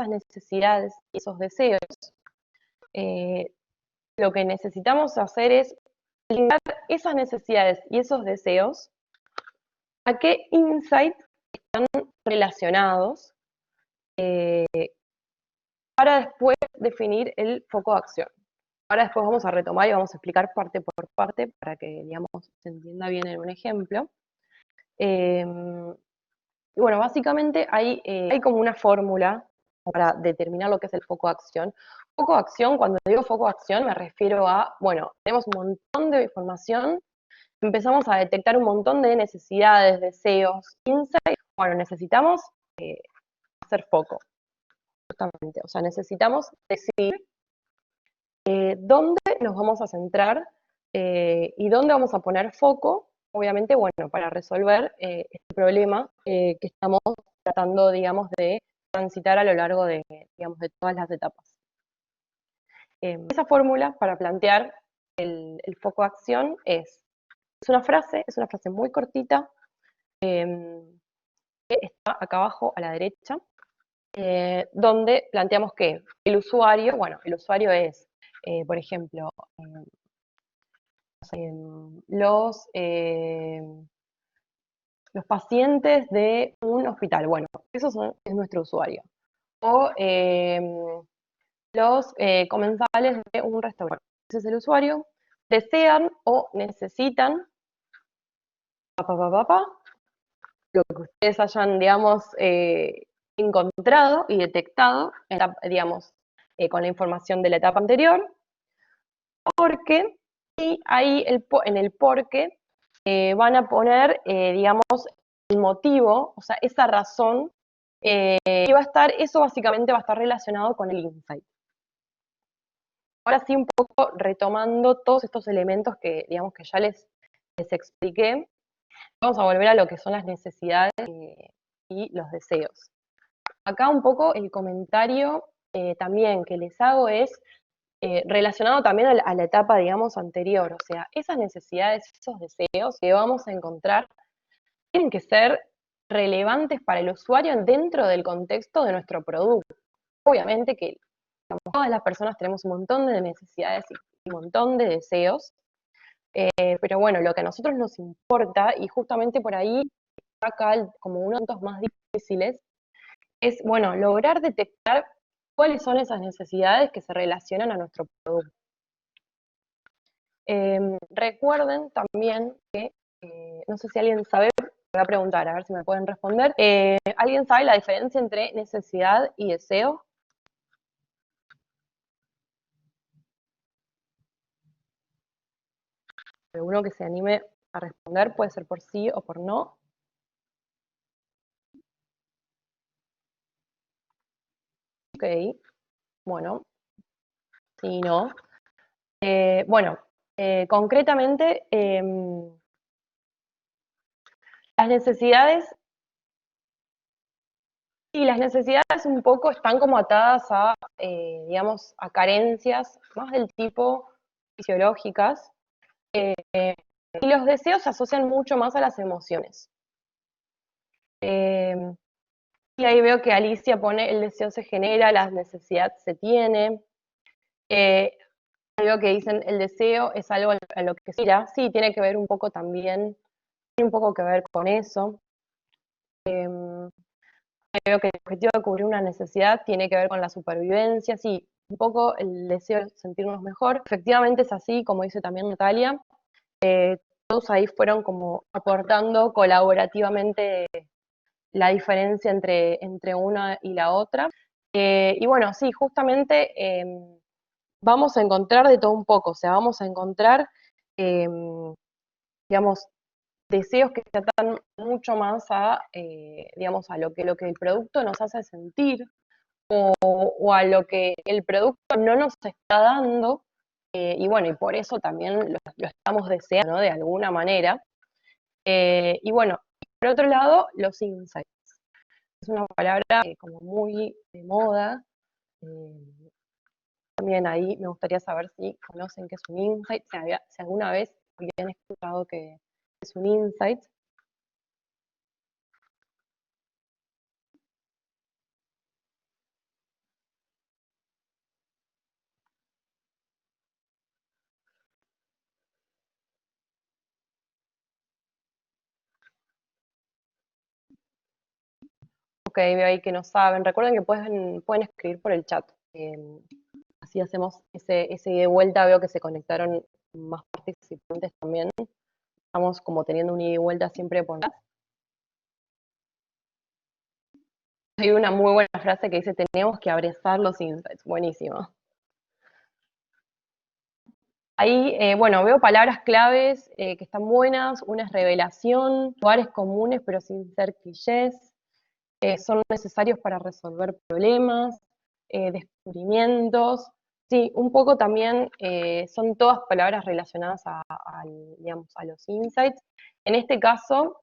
necesidades y esos deseos, lo que necesitamos hacer es linkar esas necesidades y esos deseos a qué insights están relacionados, para después definir el foco de acción. Ahora después vamos a retomar y vamos a explicar parte por parte para que, digamos, se entienda bien en un ejemplo. Y bueno, básicamente hay como una fórmula para determinar lo que es el foco de acción. Foco de acción, cuando digo foco de acción, me refiero a, bueno, tenemos un montón de información, empezamos a detectar un montón de necesidades, deseos, insights. Bueno, necesitamos hacer foco, justamente. O sea, necesitamos decidir dónde nos vamos a centrar y dónde vamos a poner foco, obviamente, bueno, para resolver este problema que estamos tratando, digamos, de transitar a lo largo de, digamos, de todas las etapas. Esa fórmula para plantear el foco de acción es una frase muy cortita, que está acá abajo a la derecha, donde planteamos que el usuario, bueno, el usuario es, por ejemplo, los pacientes de un hospital, bueno, es nuestro usuario. O los comensales de un restaurante. Ese es el usuario. Desean o necesitan lo que ustedes hayan, digamos, encontrado y detectado, digamos, con la información de la etapa anterior, porque, y ahí en el porque van a poner, digamos, el motivo, o sea, esa razón, y va a estar, eso básicamente va a estar relacionado con el insight. Ahora sí, un poco retomando todos estos elementos que, digamos, que ya les expliqué, vamos a volver a lo que son las necesidades y los deseos. Acá un poco el comentario también que les hago es relacionado también a la etapa, digamos, anterior. O sea, esas necesidades, esos deseos que vamos a encontrar tienen que ser relevantes para el usuario dentro del contexto de nuestro producto. obviamente que todas las personas tenemos un montón de necesidades y un montón de deseos, pero bueno, lo que a nosotros nos importa, y justamente por ahí acá como uno de los puntos más difíciles, es, bueno, lograr detectar cuáles son esas necesidades que se relacionan a nuestro producto. Recuerden también que, no sé si alguien sabe, voy a preguntar, a ver si me pueden responder. ¿Alguien sabe la diferencia entre necesidad y deseo? Alguno que se anime a responder, puede ser por sí o por no. Ok, bueno, sí, no. Bueno, concretamente, las necesidades y las necesidades un poco están como atadas a, digamos, a carencias más del tipo fisiológicas, y los deseos se asocian mucho más a las emociones. Y ahí veo que Alicia pone, el deseo se genera, la necesidad se tiene. Veo que dicen, el deseo es algo a lo que se aspira. Sí, tiene que ver un poco también, tiene un poco que ver con eso. Creo que el objetivo de cubrir una necesidad tiene que ver con la supervivencia, sí, un poco el deseo de sentirnos mejor. Efectivamente es así, como dice también Natalia, todos ahí fueron como aportando colaborativamente la diferencia entre una y la otra. Y bueno, sí, justamente vamos a encontrar de todo un poco, o sea, vamos a encontrar, digamos, deseos que se atan mucho más a, digamos, a lo que el producto nos hace sentir, o a lo que el producto no nos está dando, y bueno, y por eso también lo estamos deseando, ¿no? De alguna manera. Y bueno, por otro lado, los insights. Es una palabra como muy de moda. eh, También ahí me gustaría saber si conocen qué es un insight, si alguna vez habían escuchado que es un insight. Ok, veo ahí que no saben. Recuerden que pueden escribir por el chat. Así hacemos ese ida y vuelta. Veo que se conectaron más participantes también. Estamos como teniendo un ida y vuelta siempre por chat. Hay una muy buena frase que dice, tenemos que abrazar los insights. Buenísimo. Ahí, bueno, veo palabras claves que están buenas. Una es revelación, lugares comunes pero sin ser clichés. Son necesarios para resolver problemas, descubrimientos. Sí, un poco también son todas palabras relacionadas digamos, a los insights. En este caso,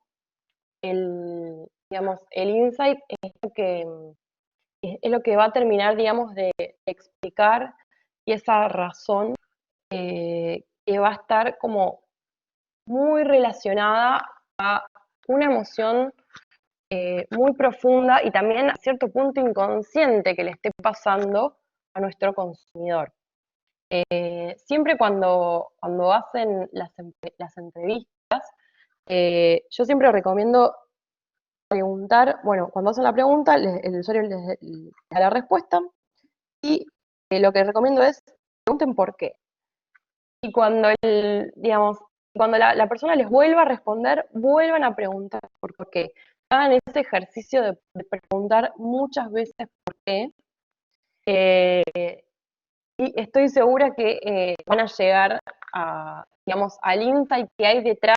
digamos, el insight es lo que va a terminar, digamos, de explicar, y esa razón que va a estar como muy relacionada a una emoción muy profunda y también a cierto punto inconsciente que le esté pasando a nuestro consumidor. Siempre cuando hacen las entrevistas, yo siempre recomiendo preguntar, bueno, cuando hacen la pregunta, el usuario les da la respuesta, y lo que recomiendo es pregunten por qué. Y cuando digamos, cuando la persona les vuelva a responder, vuelvan a preguntar por qué. Hagan ese ejercicio de preguntar muchas veces por qué. Eh, y estoy segura que van a llegar digamos, al insight que hay detrás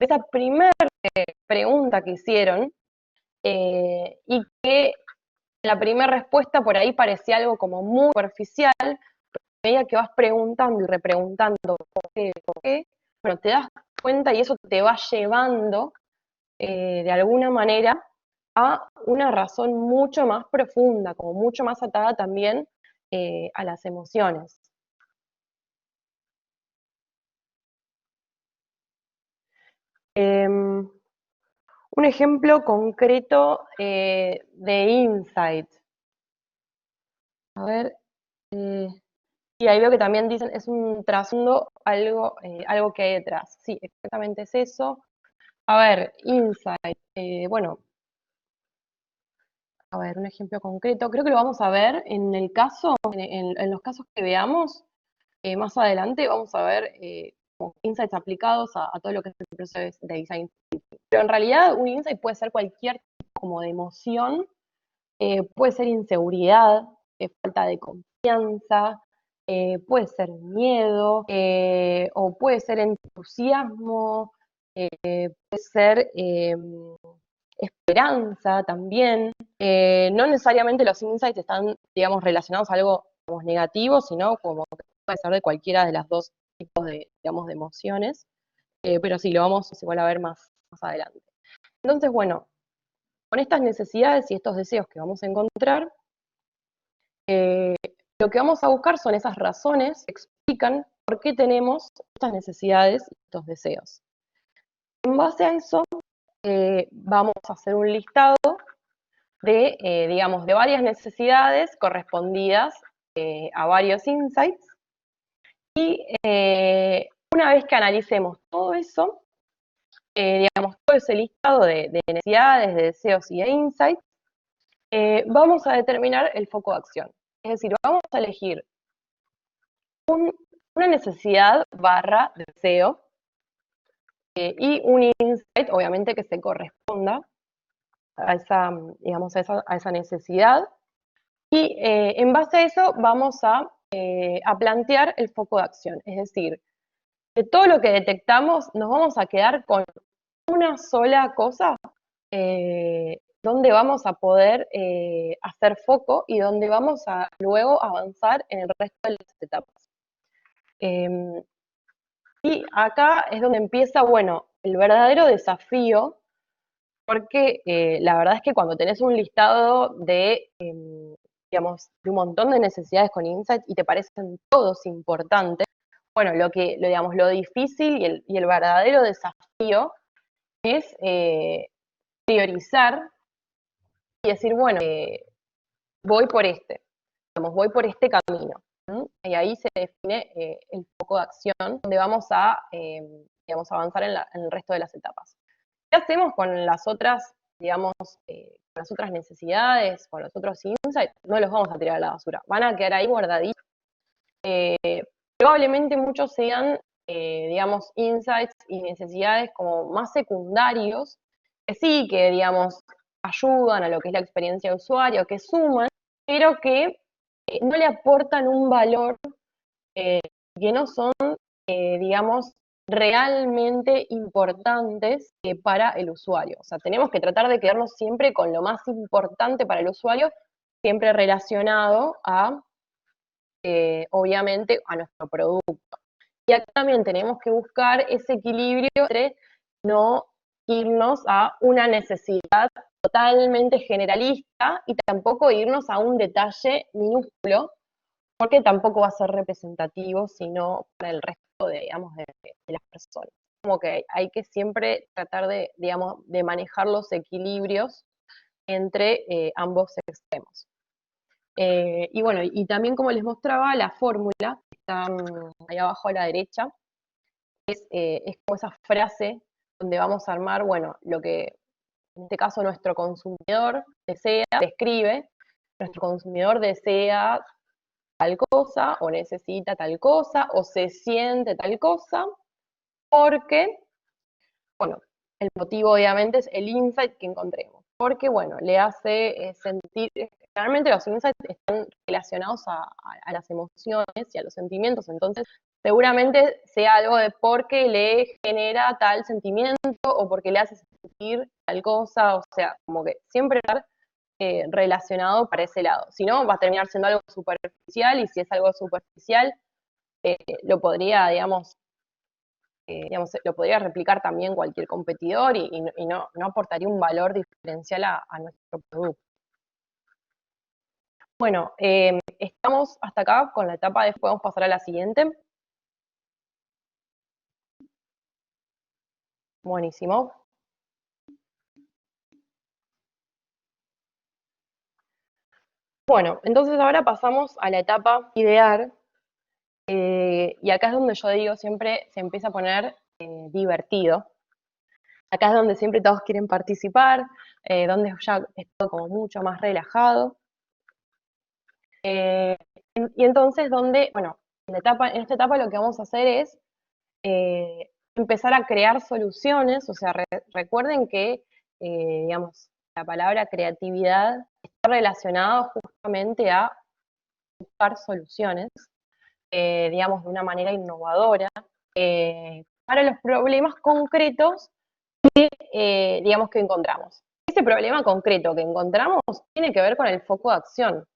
de esa primera pregunta que hicieron, y que la primera respuesta por ahí parecía algo como muy superficial. A medida que vas preguntando y repreguntando por qué, bueno, te das cuenta y eso te va llevando de alguna manera a una razón mucho más profunda, como mucho más atada también a las emociones. Un ejemplo concreto de insight. A ver, y ahí veo que también dicen, es un trasfondo, algo que hay detrás. Sí, exactamente es eso. A ver, insight. Bueno, a ver, un ejemplo concreto. Creo que lo vamos a ver en el caso, en los casos que veamos más adelante, vamos a ver como insights aplicados a todo lo que es el proceso de design thinking. Pero en realidad un insight puede ser cualquier tipo como de emoción, puede ser inseguridad, falta de confianza, puede ser miedo, o puede ser entusiasmo, puede ser esperanza también. No necesariamente los insights están, digamos, relacionados a algo, digamos, negativo, sino como que puede ser de cualquiera de las dos tipos de, digamos, de emociones. Pero sí, lo vamos igual a ver más adelante. Entonces, bueno, con estas necesidades y estos deseos que vamos a encontrar, lo que vamos a buscar son esas razones que explican por qué tenemos estas necesidades y estos deseos. En base a eso, vamos a hacer un listado de, digamos, de varias necesidades correspondidas a varios insights. Y una vez que analicemos todo eso, digamos, todo ese listado de necesidades, de deseos y de insights, vamos a determinar el foco de acción. Es decir, vamos a elegir una necesidad barra deseo y un insight, obviamente, que se corresponda a esa, digamos, a esa necesidad. Y en base a eso vamos a plantear el foco de acción. Es decir, de todo lo que detectamos nos vamos a quedar con una sola cosa donde vamos a poder hacer foco y donde vamos a luego avanzar en el resto de las etapas. Y acá es donde empieza, bueno, el verdadero desafío, porque la verdad es que cuando tenés un listado de, digamos, de un montón de necesidades con insights y te parecen todos importantes, bueno, digamos, lo difícil y el verdadero desafío es priorizar y decir, bueno, voy por digamos, voy por este camino. Y ahí se define el foco de acción, donde vamos a, digamos, avanzar en el resto de las etapas. ¿Qué hacemos con las otras, digamos, con las otras necesidades, con los otros insights? No los vamos a tirar a la basura, van a quedar ahí guardaditos. Probablemente muchos sean, digamos, insights y necesidades como más secundarios, que sí, que, digamos, ayudan a lo que es la experiencia de usuario, que suman, pero que no le aportan un valor, que no son, digamos, realmente importantes para el usuario. O sea, tenemos que tratar de quedarnos siempre con lo más importante para el usuario, siempre relacionado a, obviamente, a nuestro producto. Y acá también tenemos que buscar ese equilibrio entre no irnos a una necesidad totalmente generalista y tampoco irnos a un detalle minúsculo, porque tampoco va a ser representativo, sino para el resto de, digamos, de las personas. Como que hay que siempre tratar de, digamos, de manejar los equilibrios entre ambos extremos. Y bueno, y también como les mostraba, la fórmula, está ahí abajo a la derecha, es como esa frase donde vamos a armar, bueno, lo que en este caso nuestro consumidor desea, describe, nuestro consumidor desea tal cosa, o necesita tal cosa, o se siente tal cosa, porque, bueno, el motivo obviamente es el insight que encontremos, porque, bueno, le hace sentir, generalmente los insights están relacionados a las emociones y a los sentimientos, entonces seguramente sea algo de porque le genera tal sentimiento o porque le hace sentir tal cosa, o sea, como que siempre estar relacionado para ese lado. Si no, va a terminar siendo algo superficial y si es algo superficial, lo podría, digamos, lo podría replicar también cualquier competidor y no aportaría un valor diferencial a nuestro producto. Bueno, estamos hasta acá con la etapa de, podemos pasar a la siguiente. Buenísimo. Bueno, entonces ahora pasamos a la etapa idear, y acá es donde yo digo siempre se empieza a poner divertido. Acá es donde siempre todos quieren participar, donde ya es todo como mucho más relajado. Y entonces donde, bueno, en esta etapa lo que vamos a hacer es empezar a crear soluciones, o sea, recuerden que, digamos, la palabra creatividad está relacionada justamente a buscar soluciones, digamos, de una manera innovadora, para los problemas concretos digamos, que encontramos. Ese problema concreto que encontramos tiene que ver con el foco de acción.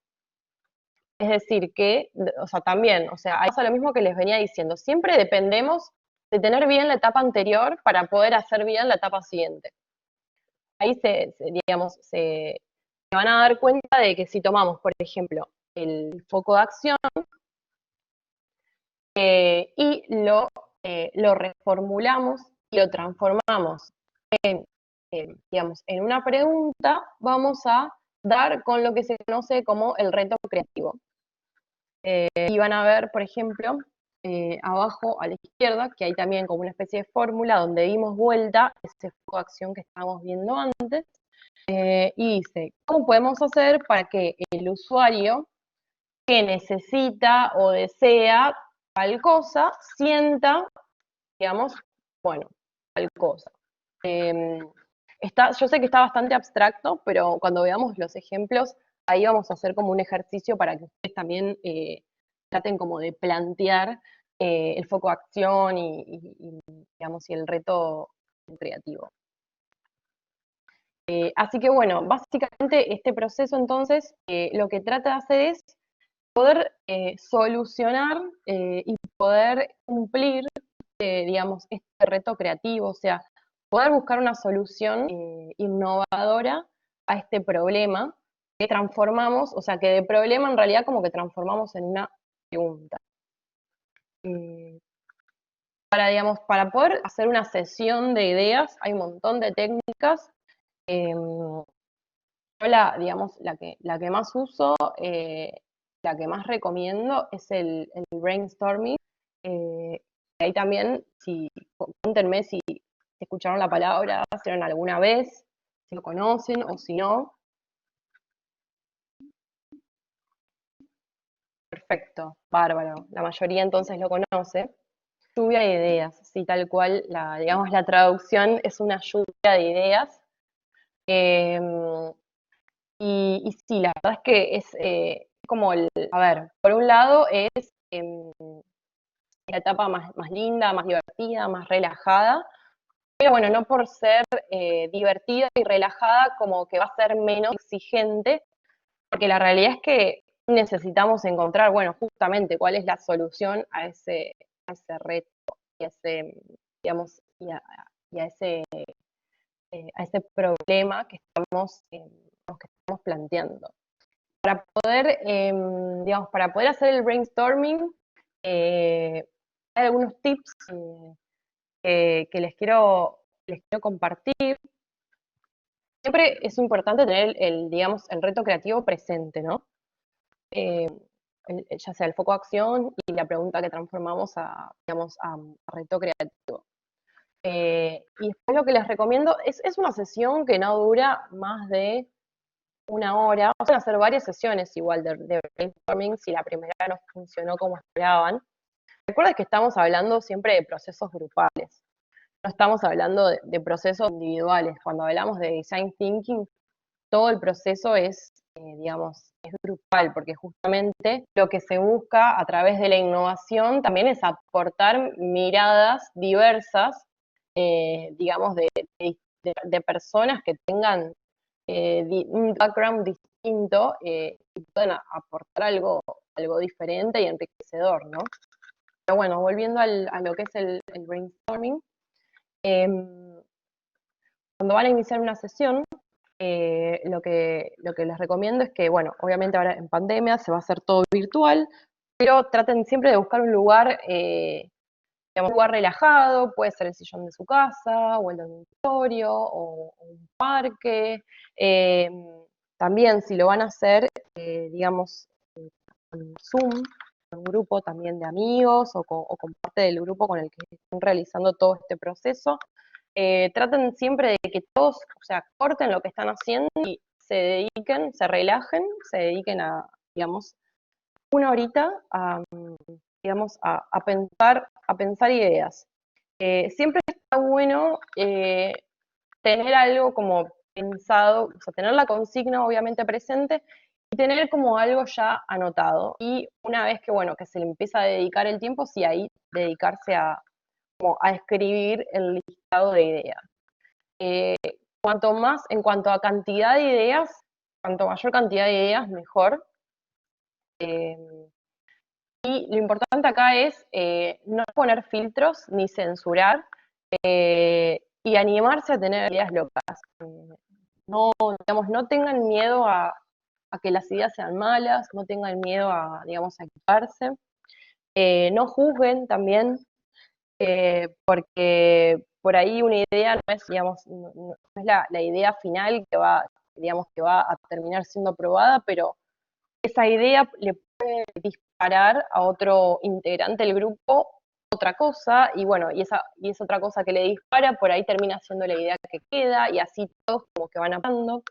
Es decir, que, o sea, también, o sea, pasa lo mismo que les venía diciendo, siempre dependemos de tener bien la etapa anterior para poder hacer bien la etapa siguiente. Ahí digamos, se van a dar cuenta de que si tomamos, por ejemplo, el foco de acción y lo reformulamos y lo transformamos en, digamos, en una pregunta, vamos a dar con lo que se conoce como el reto creativo. Y van a ver, por ejemplo, abajo a la izquierda, que hay también como una especie de fórmula donde dimos vuelta ese foco de acción que estábamos viendo antes, y dice, ¿cómo podemos hacer para que el usuario que necesita o desea tal cosa sienta, digamos, bueno, tal cosa? Yo sé que está bastante abstracto, pero cuando veamos los ejemplos, ahí vamos a hacer como un ejercicio para que ustedes también traten como de plantear el foco de acción digamos, y el reto creativo. Así que bueno, básicamente este proceso entonces lo que trata de hacer es poder solucionar y poder cumplir, digamos, este reto creativo, o sea, poder buscar una solución innovadora a este problema que transformamos, o sea, que de problema en realidad como que transformamos en una pregunta. Digamos, para poder hacer una sesión de ideas hay un montón de técnicas. Yo digamos, la que más uso, la que más recomiendo es el brainstorming. Ahí también, cuéntenme si escucharon la palabra, si hicieron alguna vez, si lo conocen o si no. Perfecto, bárbaro. La mayoría entonces lo conoce. Lluvia de ideas, sí, tal cual, digamos, la traducción es una lluvia de ideas. Y sí, la verdad es que es como a ver, por un lado es la etapa más linda, más divertida, más relajada, pero bueno, no por ser divertida y relajada como que va a ser menos exigente, porque la realidad es que necesitamos encontrar, bueno, justamente cuál es la solución a ese reto y a ese, digamos, a ese problema que estamos planteando. Para poder, digamos, para poder hacer el brainstorming, hay algunos tips que les quiero compartir. Siempre es importante tener digamos, el reto creativo presente, ¿no? Eh, ya sea el foco de acción y la pregunta que transformamos digamos, a reto creativo. Y después lo que les recomiendo es una sesión que no dura más de una hora. Vamos a hacer varias sesiones igual de brainstorming si la primera no funcionó como esperaban. Recuerda que estamos hablando siempre de procesos grupales, no estamos hablando de procesos individuales. Cuando hablamos de design thinking, todo el proceso es, digamos, es grupal, porque justamente lo que se busca a través de la innovación también es aportar miradas diversas, digamos, de personas que tengan un background distinto y pueden aportar algo diferente y enriquecedor, ¿no? Pero bueno, volviendo a lo que es el brainstorming, cuando van a iniciar una sesión, lo que les recomiendo es que, bueno, obviamente ahora en pandemia se va a hacer todo virtual, pero traten siempre de buscar un lugar, digamos, un lugar relajado, puede ser el sillón de su casa, o el dormitorio, o un parque, también si lo van a hacer, digamos, con Zoom, con un grupo también de amigos o con parte del grupo con el que están realizando todo este proceso, traten siempre de que todos, o sea, corten lo que están haciendo y se dediquen, se relajen, se dediquen a, digamos, una horita a, digamos, a pensar ideas. Siempre está bueno tener algo como pensado, o sea, tener la consigna obviamente presente y tener como algo ya anotado. Y una vez que, bueno, que se le empieza a dedicar el tiempo, sí, ahí dedicarse a, como a escribir el listado de ideas. Eh, Cuanto más, en cuanto a cantidad de ideas, cuanto mayor cantidad de ideas, mejor. Eh, y lo importante acá es no poner filtros ni censurar y animarse a tener ideas locas. No, digamos, no tengan miedo a que las ideas sean malas, no tengan miedo a, digamos, a equivocarse. No juzguen también, porque por ahí una idea no es, digamos, no es la idea final que va, digamos, que va a terminar siendo aprobada, pero esa idea le puede disparar a otro integrante del grupo otra cosa, y bueno, y esa otra cosa que le dispara, por ahí termina siendo la idea que queda, y así todos como que van hablando.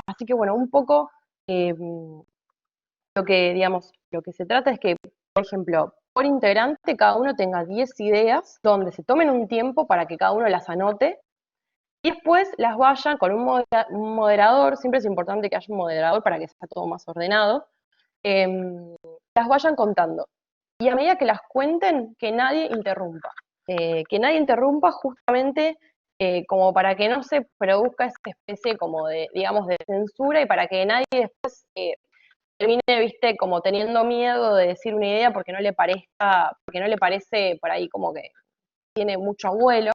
Así que bueno, un poco lo que, digamos, lo que se trata es que, por ejemplo, por integrante cada uno tenga 10 ideas, donde se tomen un tiempo para que cada uno las anote, y después las vayan con un moderador, siempre es importante que haya un moderador para que sea todo más ordenado, las vayan contando. Y a medida que las cuenten, que nadie interrumpa. Que nadie interrumpa justamente como para que no se produzca esa especie como de, digamos, de censura y para que nadie después termine, viste, como teniendo miedo de decir una idea porque no le parezca, porque no le parece por ahí como que tiene mucho vuelo.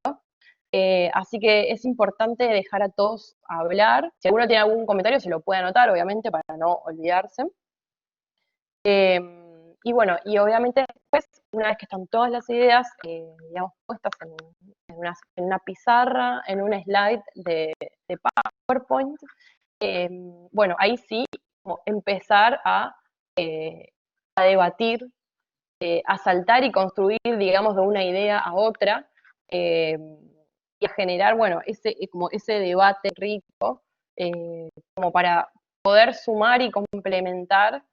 Así que es importante dejar a todos hablar. Si alguno tiene algún comentario, se lo puede anotar, obviamente, para no olvidarse. Y bueno, y obviamente después, una vez que están todas las ideas, digamos, puestas en una pizarra, en un slide de PowerPoint, bueno, ahí sí, como empezar a debatir, a saltar y construir, digamos, de una idea a otra, eh, y a generar, bueno, como ese debate rico, como para poder sumar y complementar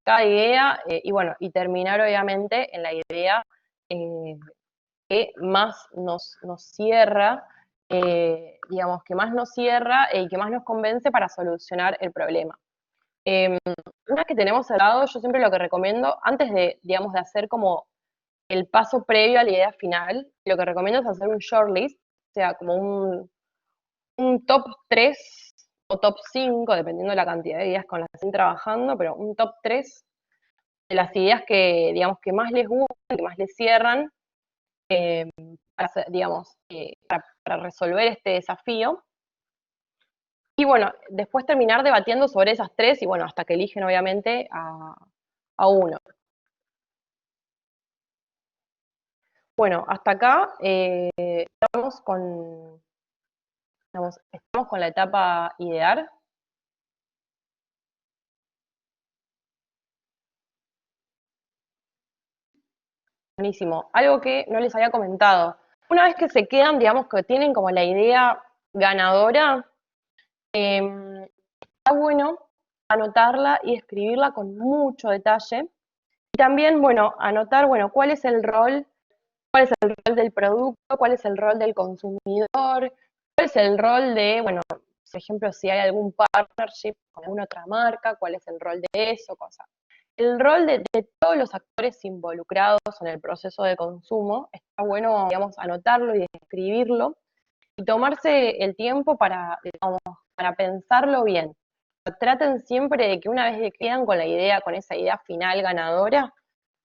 cada idea, y bueno, y terminar obviamente en la idea eh, que más nos cierra, digamos, que más nos cierra y que más nos convence para solucionar el problema. Una vez que tenemos al lado, yo siempre lo que recomiendo, antes de, digamos, de hacer como el paso previo a la idea final, lo que recomiendo es hacer un shortlist, o sea, como un top 3 o top 5, dependiendo de la cantidad de ideas con las que estén trabajando, pero un top 3 de las ideas que, digamos, que más les gustan, que más les cierran, digamos, para resolver este desafío. Y bueno, después terminar debatiendo sobre esas tres y bueno, hasta que eligen obviamente a uno. Bueno, hasta acá estamos estamos con la etapa idear. Buenísimo. Algo que no les había comentado. Una vez que se quedan, digamos que tienen como la idea ganadora, está bueno anotarla y escribirla con mucho detalle. Y también, bueno, anotar, bueno, cuál es el rol del producto, cuál es el rol del consumidor, cuál es el rol de, bueno, por ejemplo, si hay algún partnership con alguna otra marca, cuál es el rol de eso, cosa. El rol de todos los actores involucrados en el proceso de consumo, está bueno, digamos, anotarlo y escribirlo y tomarse el tiempo para, digamos, para pensarlo bien. Traten siempre de que una vez que quedan con la idea, con esa idea final ganadora,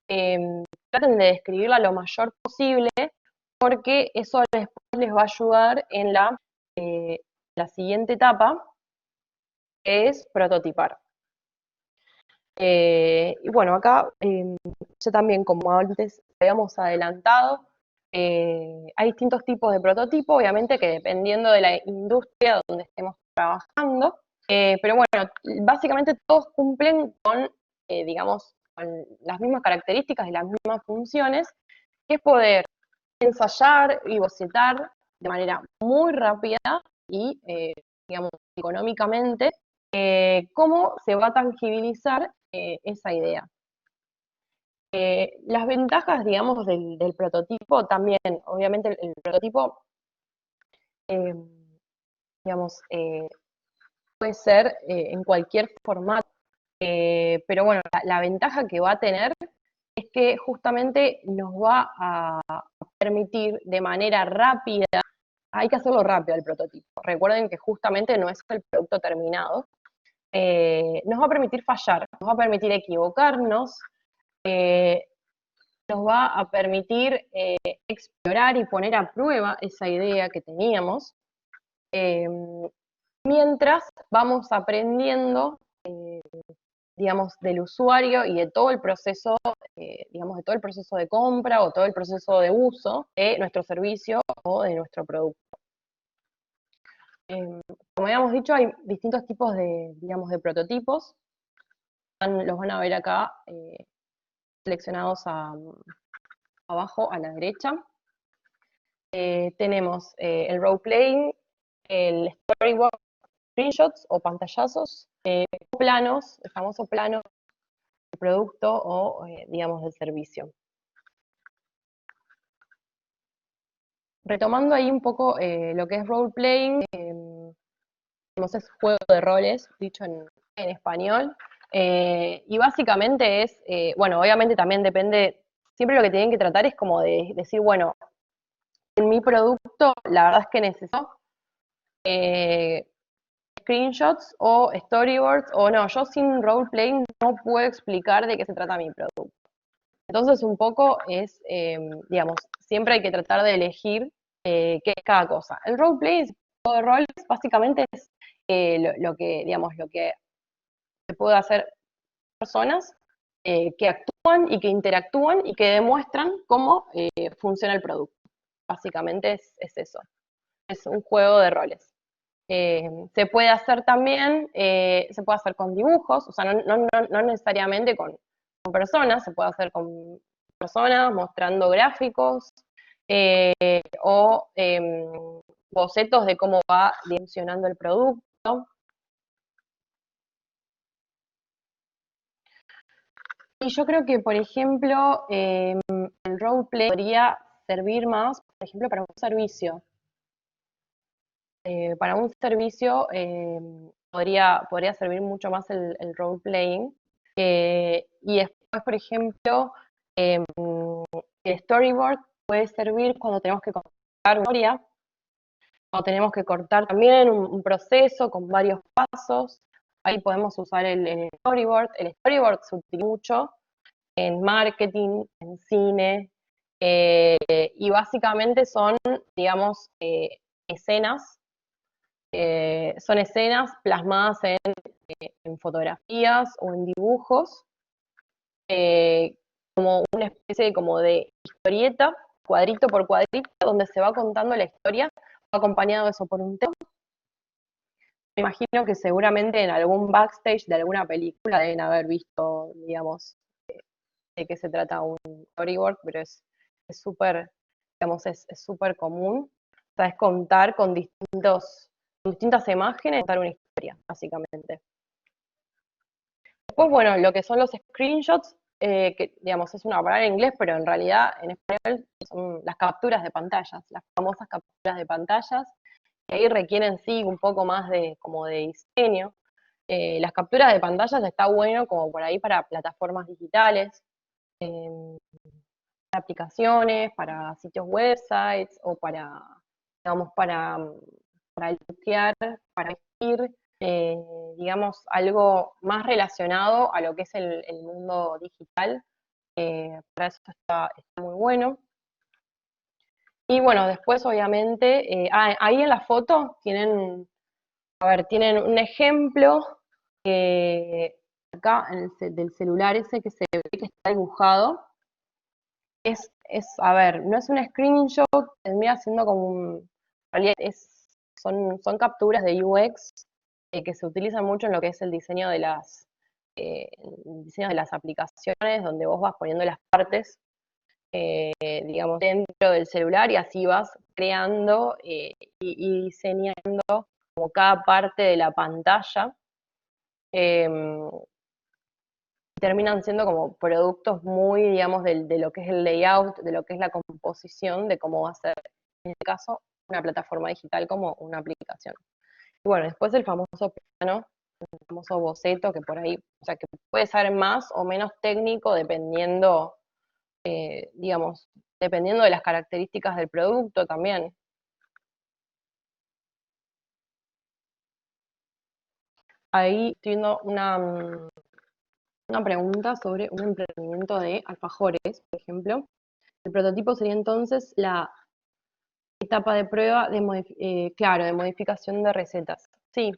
eh, traten de describirla lo mayor posible, porque eso después les va a ayudar en la siguiente etapa, que es prototipar. Y bueno, acá yo también, como antes habíamos adelantado, hay distintos tipos de prototipo, obviamente que dependiendo de la industria donde estemos trabajando, Pero bueno, básicamente todos cumplen con, digamos, con las mismas características y las mismas funciones, que es poder ensayar y bocetar de manera muy rápida y, digamos, económicamente, cómo se va a tangibilizar esa idea. Las ventajas, digamos, del prototipo también, obviamente el prototipo, eh, digamos, puede ser en cualquier formato, pero bueno, la ventaja que va a tener es que justamente nos va a permitir de manera rápida, hay que hacerlo rápido el prototipo, recuerden que justamente no es el producto terminado, nos va a permitir fallar, nos va a permitir equivocarnos, eh, nos va a permitir explorar y poner a prueba esa idea que teníamos, eh, mientras vamos aprendiendo, digamos, del usuario y de todo el proceso, digamos, de todo el proceso de compra o todo el proceso de uso de nuestro servicio o de nuestro producto. Como habíamos dicho, hay distintos tipos de, digamos, de prototipos. Los van a ver acá seleccionados abajo a la derecha. Tenemos el role playing, el storyboard, screenshots o pantallazos, planos, el famoso plano del producto o, digamos, del servicio. Retomando ahí un poco lo que es role playing, es juego de roles, dicho en español, y básicamente es, bueno, obviamente también depende, siempre lo que tienen que tratar es como de decir, bueno, en mi producto la verdad es que necesito screenshots o storyboards, o no, yo sin roleplaying no puedo explicar de qué se trata mi producto. Entonces un poco es, digamos, siempre hay que tratar de elegir qué es cada cosa. El roleplaying, juego de roles, básicamente es lo que, digamos, lo que se puede hacer personas que actúan y que interactúan y que demuestran cómo funciona el producto. Básicamente es eso, es un juego de roles. Se puede hacer también, se puede hacer con dibujos, o sea, no necesariamente con personas, se puede hacer con personas mostrando gráficos o bocetos de cómo va funcionando el producto. Y yo creo que, por ejemplo, el roleplay podría servir más, por ejemplo, para un servicio. Para un servicio podría servir mucho más el role-playing. Y después, por ejemplo, el storyboard puede servir cuando tenemos que contar una historia, cuando tenemos que cortar también un proceso con varios pasos. Ahí podemos usar el storyboard. El storyboard se utiliza mucho en marketing, en cine, y básicamente son, digamos, escenas. Son escenas plasmadas en fotografías o en dibujos, como una especie como de historieta, cuadrito por cuadrito, donde se va contando la historia, acompañado eso por un tema. Me imagino que seguramente en algún backstage de alguna película deben haber visto, digamos, de qué se trata un storyboard, pero es súper, digamos, es súper común. O sea, es contar con distintas imágenes, contar una historia, básicamente. Después, bueno, lo que son los screenshots, que digamos es una palabra en inglés, pero en realidad en español son las capturas de pantallas, las famosas capturas de pantallas, que ahí requieren sí un poco más como de diseño. Las capturas de pantallas está bueno como por ahí para plataformas digitales, para aplicaciones, para sitios websites o para, digamos, para limpiar, para vestir, digamos, algo más relacionado a lo que es el mundo digital. Para eso está muy bueno. Y bueno, después obviamente, ahí en la foto tienen, a ver, tienen un ejemplo acá del celular ese que se ve que está dibujado. A ver, no es un screenshot, termina siendo como en realidad son capturas de UX que se utilizan mucho en lo que es el diseño el diseño de las aplicaciones, donde vos vas poniendo las partes, digamos, dentro del celular y así vas creando y diseñando como cada parte de la pantalla. Em, Terminan siendo como productos muy, digamos, de lo que es el layout, de lo que es la composición, de cómo va a ser, en este caso, una plataforma digital como una aplicación. Y bueno, después el famoso plano, el famoso boceto, que por ahí, o sea, que puede ser más o menos técnico dependiendo, digamos, dependiendo de las características del producto también. Ahí estoy viendo una pregunta sobre un emprendimiento de alfajores, por ejemplo. El prototipo sería entonces la etapa de prueba claro, de modificación de recetas. Sí,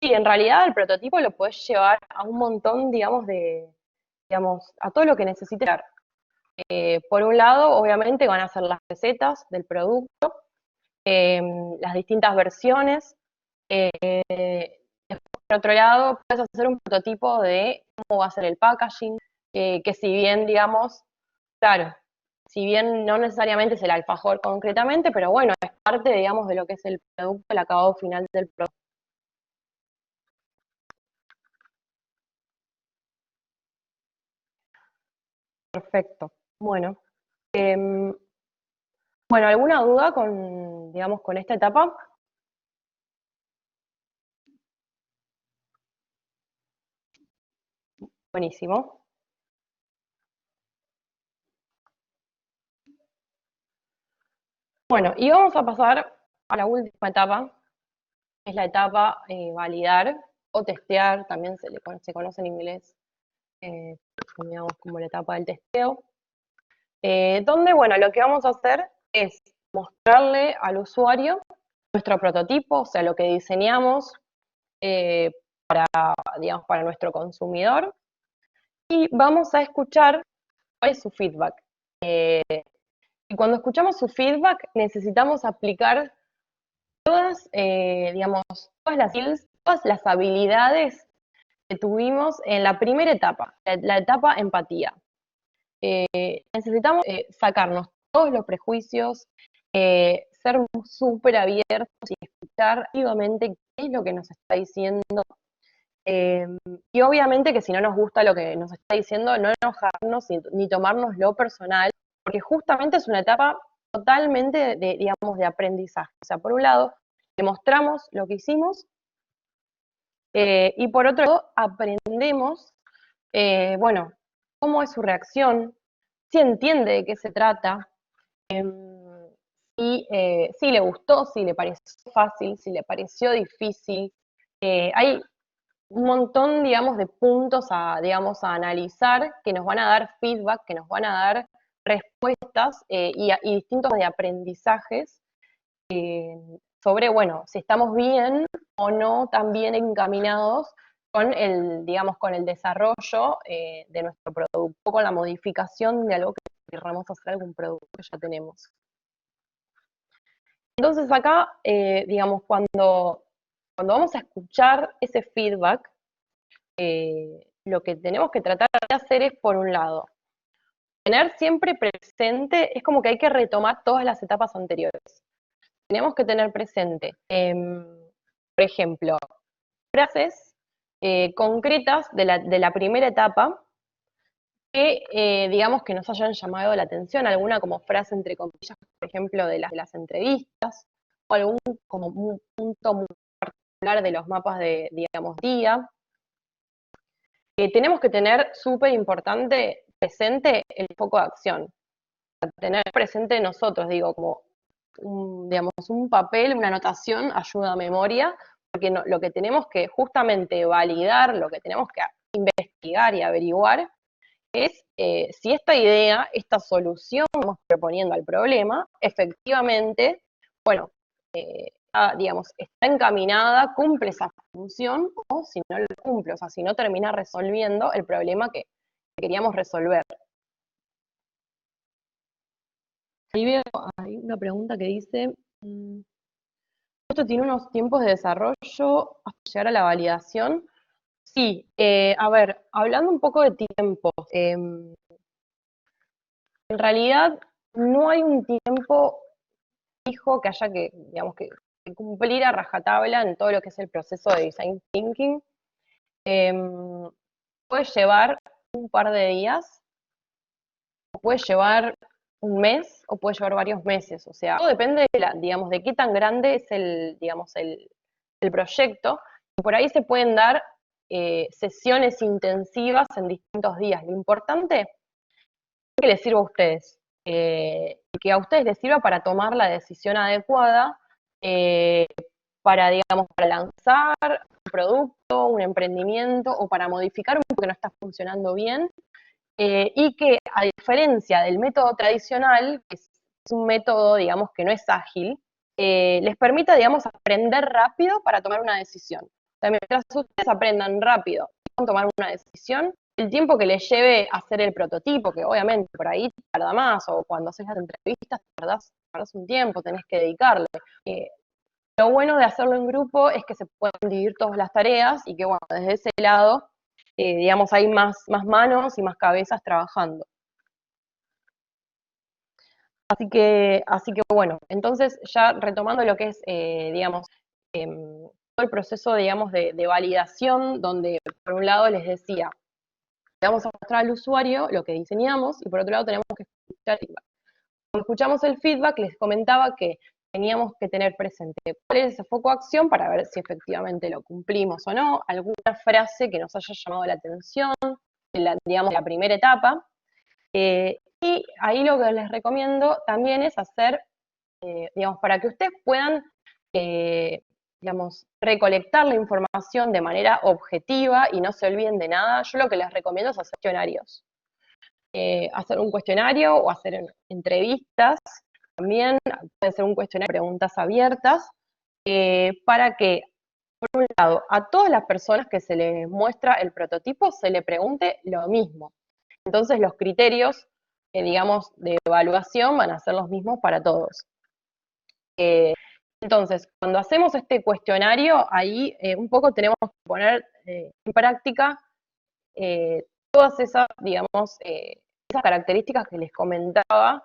sí, en realidad el prototipo lo puedes llevar a un montón, digamos, a todo lo que necesites. Por un lado, obviamente van a ser las recetas del producto, las distintas versiones. Por otro lado, puedes hacer un prototipo de cómo va a ser el packaging, que si bien, digamos, claro, si bien no necesariamente es el alfajor concretamente, pero bueno, es parte, digamos, de lo que es el producto, el acabado final del producto. Perfecto. Bueno, em, bueno, ¿alguna duda con, digamos, con esta etapa? Buenísimo. Bueno, y vamos a pasar a la última etapa, es la etapa validar o testear, también se conoce en inglés, digamos, como la etapa del testeo, donde, bueno, lo que vamos a hacer es mostrarle al usuario nuestro prototipo, o sea, lo que diseñamos, eh, digamos, para nuestro consumidor, y vamos a escuchar cuál es su feedback. Y cuando escuchamos su feedback, necesitamos aplicar digamos, todas las skills, todas las habilidades que tuvimos en la primera etapa, la etapa empatía. Necesitamos sacarnos todos los prejuicios, ser súper abiertos y escuchar activamente qué es lo que nos está diciendo. Eh, y obviamente que si no nos gusta lo que nos está diciendo, no enojarnos ni tomárnoslo personal, porque justamente es una etapa totalmente digamos, de aprendizaje. O sea, por un lado, demostramos lo que hicimos y por otro lado, aprendemos, bueno, cómo es su reacción, si entiende de qué se trata, si le gustó, si le pareció fácil, si le pareció difícil. Hay un montón, digamos, de puntos digamos, a analizar que nos van a dar feedback, que nos van a dar respuestas y distintos de aprendizajes sobre, bueno, si estamos bien o no tan bien encaminados con digamos, con el desarrollo de nuestro producto, con la modificación de algo que queramos hacer, algún producto que ya tenemos. Entonces acá, digamos, cuando vamos a escuchar ese feedback, lo que tenemos que tratar de hacer es, por un lado, tener siempre presente, es como que hay que retomar todas las etapas anteriores. Tenemos que tener presente, por ejemplo, frases concretas de la primera etapa que, digamos, que nos hayan llamado la atención, alguna como frase entre comillas, por ejemplo, de las entrevistas, o algún como un punto muy particular de los mapas de, digamos, día. Tenemos que tener súper importante presente el foco de acción. Tener presente nosotros, digo, como digamos, un papel, una anotación, ayuda a memoria, porque lo que tenemos que justamente validar, lo que tenemos que investigar y averiguar es si esta idea, esta solución que estamos proponiendo al problema, efectivamente, bueno, digamos, está encaminada, cumple esa función, o si no lo cumple, o sea, si no termina resolviendo el problema que queríamos resolver. Ahí veo, hay una pregunta que dice, Esto tiene unos tiempos de desarrollo hasta llegar a la validación. Sí, a ver, hablando un poco de tiempos, en realidad no hay un tiempo fijo que haya que, digamos, que cumplir a rajatabla en todo lo que es el proceso de design thinking. Puede llevar un par de días, puede llevar un mes o puede llevar varios meses. O sea, todo depende de digamos, de qué tan grande es digamos, el proyecto. Y por ahí se pueden dar sesiones intensivas en distintos días. Lo importante es que les sirva a ustedes. Y que a ustedes les sirva para tomar la decisión adecuada, para, digamos, para lanzar un producto, un emprendimiento o para modificar un poco que no está funcionando bien. Y que a diferencia del método tradicional, que es un método, digamos, que no es ágil, les permita, digamos, aprender rápido para tomar una decisión. O sea, mientras ustedes aprendan rápido y puedan tomar una decisión, el tiempo que les lleve a hacer el prototipo, que obviamente por ahí tarda más, o cuando haces las entrevistas tardás un tiempo, tenés que dedicarle. Eh, lo bueno de hacerlo en grupo es que se pueden dividir todas las tareas y que, bueno, desde ese lado, digamos, hay más manos y más cabezas trabajando. Así que bueno, entonces ya retomando lo que es, digamos, todo el proceso, digamos, de validación, donde por un lado les decía, le vamos a mostrar al usuario lo que diseñamos y por otro lado tenemos que escuchar el feedback. Cuando escuchamos el feedback les comentaba que teníamos que tener presente cuál es ese foco de acción para ver si efectivamente lo cumplimos o no, alguna frase que nos haya llamado la atención, digamos, la primera etapa. Y ahí lo que les recomiendo también es hacer, digamos, para que ustedes puedan, digamos, recolectar la información de manera objetiva y no se olviden de nada, yo lo que les recomiendo es hacer cuestionarios. Hacer un cuestionario o hacer entrevistas, también puede ser un cuestionario de preguntas abiertas, para que, por un lado, a todas las personas que se les muestra el prototipo se le pregunte lo mismo. Entonces los criterios, digamos, de evaluación van a ser los mismos para todos. Entonces, cuando hacemos este cuestionario, ahí un poco tenemos que poner en práctica todas esas, digamos, esas características que les comentaba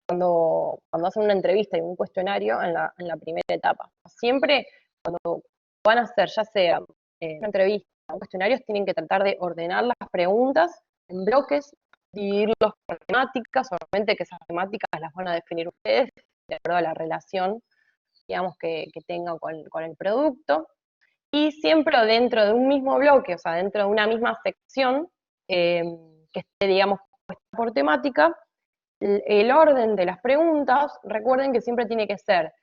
cuando hacen una entrevista y un cuestionario en la primera etapa. Siempre cuando van a hacer, ya sea una entrevista o cuestionarios, tienen que tratar de ordenar las preguntas en bloques, dividirlos por temáticas, obviamente que esas temáticas las van a definir ustedes de acuerdo a la relación, digamos, que tengan con el producto. Y siempre dentro de un mismo bloque, o sea, dentro de una misma sección, que esté, digamos, por temática, el orden de las preguntas, recuerden que siempre tiene que ser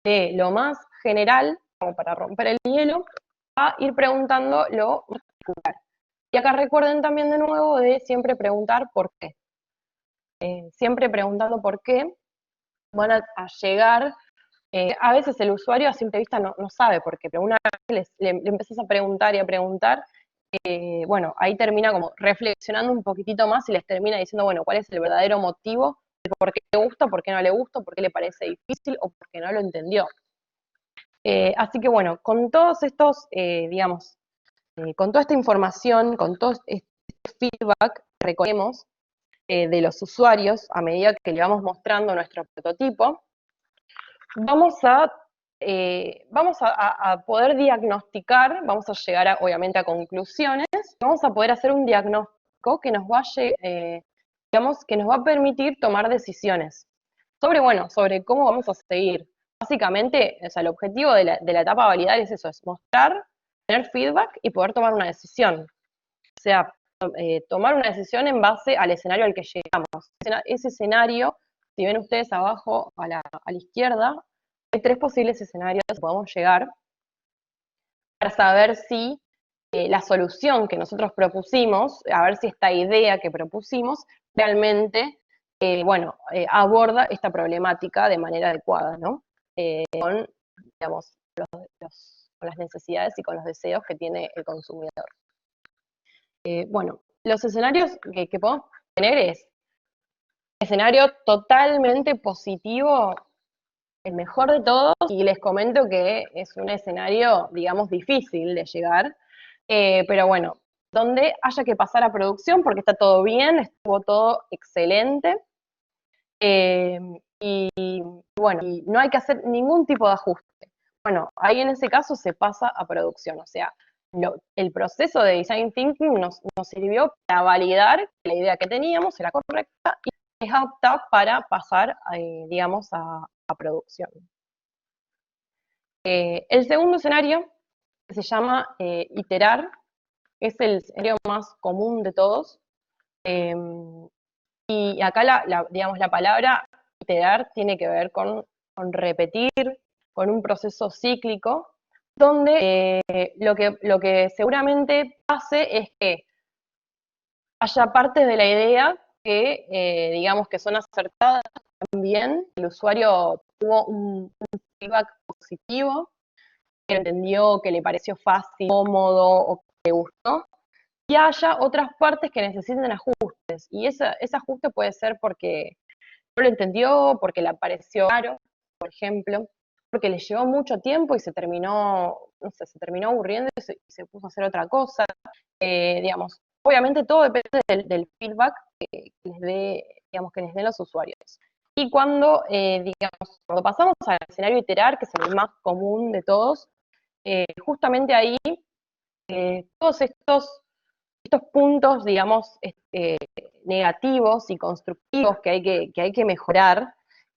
de lo más general, como para romper el hielo, a ir preguntando lo más particular. Y acá recuerden también de nuevo de siempre preguntar por qué. Siempre preguntando por qué van a llegar. A veces el usuario a simple vista no sabe por qué, pero una vez le empezás a preguntar y a preguntar, bueno, ahí termina como reflexionando un poquitito más y les termina diciendo, bueno, cuál es el verdadero motivo de por qué le gusta, por qué no le gusta, por qué le parece difícil o por qué no lo entendió. Así que bueno, con todos estos, digamos, con toda esta información, con todo este feedback que recogemos de los usuarios a medida que le vamos mostrando nuestro prototipo, vamos a poder diagnosticar, vamos a llegar obviamente a conclusiones, vamos a poder hacer un diagnóstico que nos digamos, que nos va a permitir tomar decisiones sobre cómo vamos a seguir. Básicamente, o sea, el objetivo de la etapa a validar es eso, es mostrar, tener feedback y poder tomar una decisión. O sea, tomar una decisión en base al escenario al que llegamos. Ese escenario, si ven ustedes abajo a la izquierda, hay 3 posibles escenarios que podemos llegar para saber si la solución que nosotros propusimos, a ver si esta idea que propusimos realmente, aborda esta problemática de manera adecuada, ¿no? Con, digamos, con las necesidades y con los deseos que tiene el consumidor. Bueno, los escenarios que podemos tener es escenario totalmente positivo, el mejor de todos y les comento que es un escenario, digamos, difícil de llegar, pero bueno, donde haya que pasar a producción porque está todo bien, estuvo todo excelente. Eh, y bueno, y no hay que hacer ningún tipo de ajuste. Bueno, ahí en ese caso se pasa a producción, o sea, el proceso de design thinking nos sirvió para validar que la idea que teníamos era correcta y es apta para pasar, digamos, a producción. El segundo escenario, que se llama iterar, es el escenario más común de todos. Eh, y acá, digamos, la palabra iterar tiene que ver con repetir, con un proceso cíclico, donde lo que seguramente pase es que haya partes de la idea que, digamos, que son acertadas también, el usuario tuvo un feedback positivo, que entendió, que le pareció fácil, cómodo o que le gustó, y haya otras partes que necesiten ajustes. Y ese ajuste puede ser porque no lo entendió, porque le pareció raro, por ejemplo, porque le llevó mucho tiempo y se terminó, no sé, se terminó aburriendo y se puso a hacer otra cosa. Digamos, obviamente todo depende del feedback que les dé, digamos, que les den los usuarios. Y cuando, digamos, cuando pasamos al escenario iterar, que es el más común de todos, justamente ahí todos estos puntos, digamos, negativos y constructivos que hay que mejorar,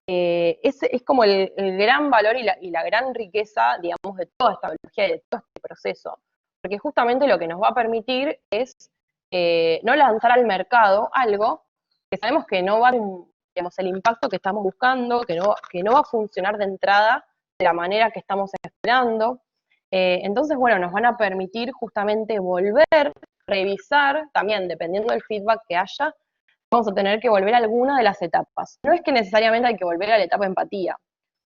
es como el gran valor y la gran riqueza, digamos, de toda esta biología y de todo este proceso. Porque justamente lo que nos va a permitir es no lanzar al mercado algo que sabemos que no va a, digamos, el impacto que estamos buscando, que no va a funcionar de entrada de la manera que estamos esperando. Entonces, bueno, nos van a permitir justamente volver, revisar, también dependiendo del feedback que haya, vamos a tener que volver a alguna de las etapas. No es que necesariamente hay que volver a la etapa de empatía.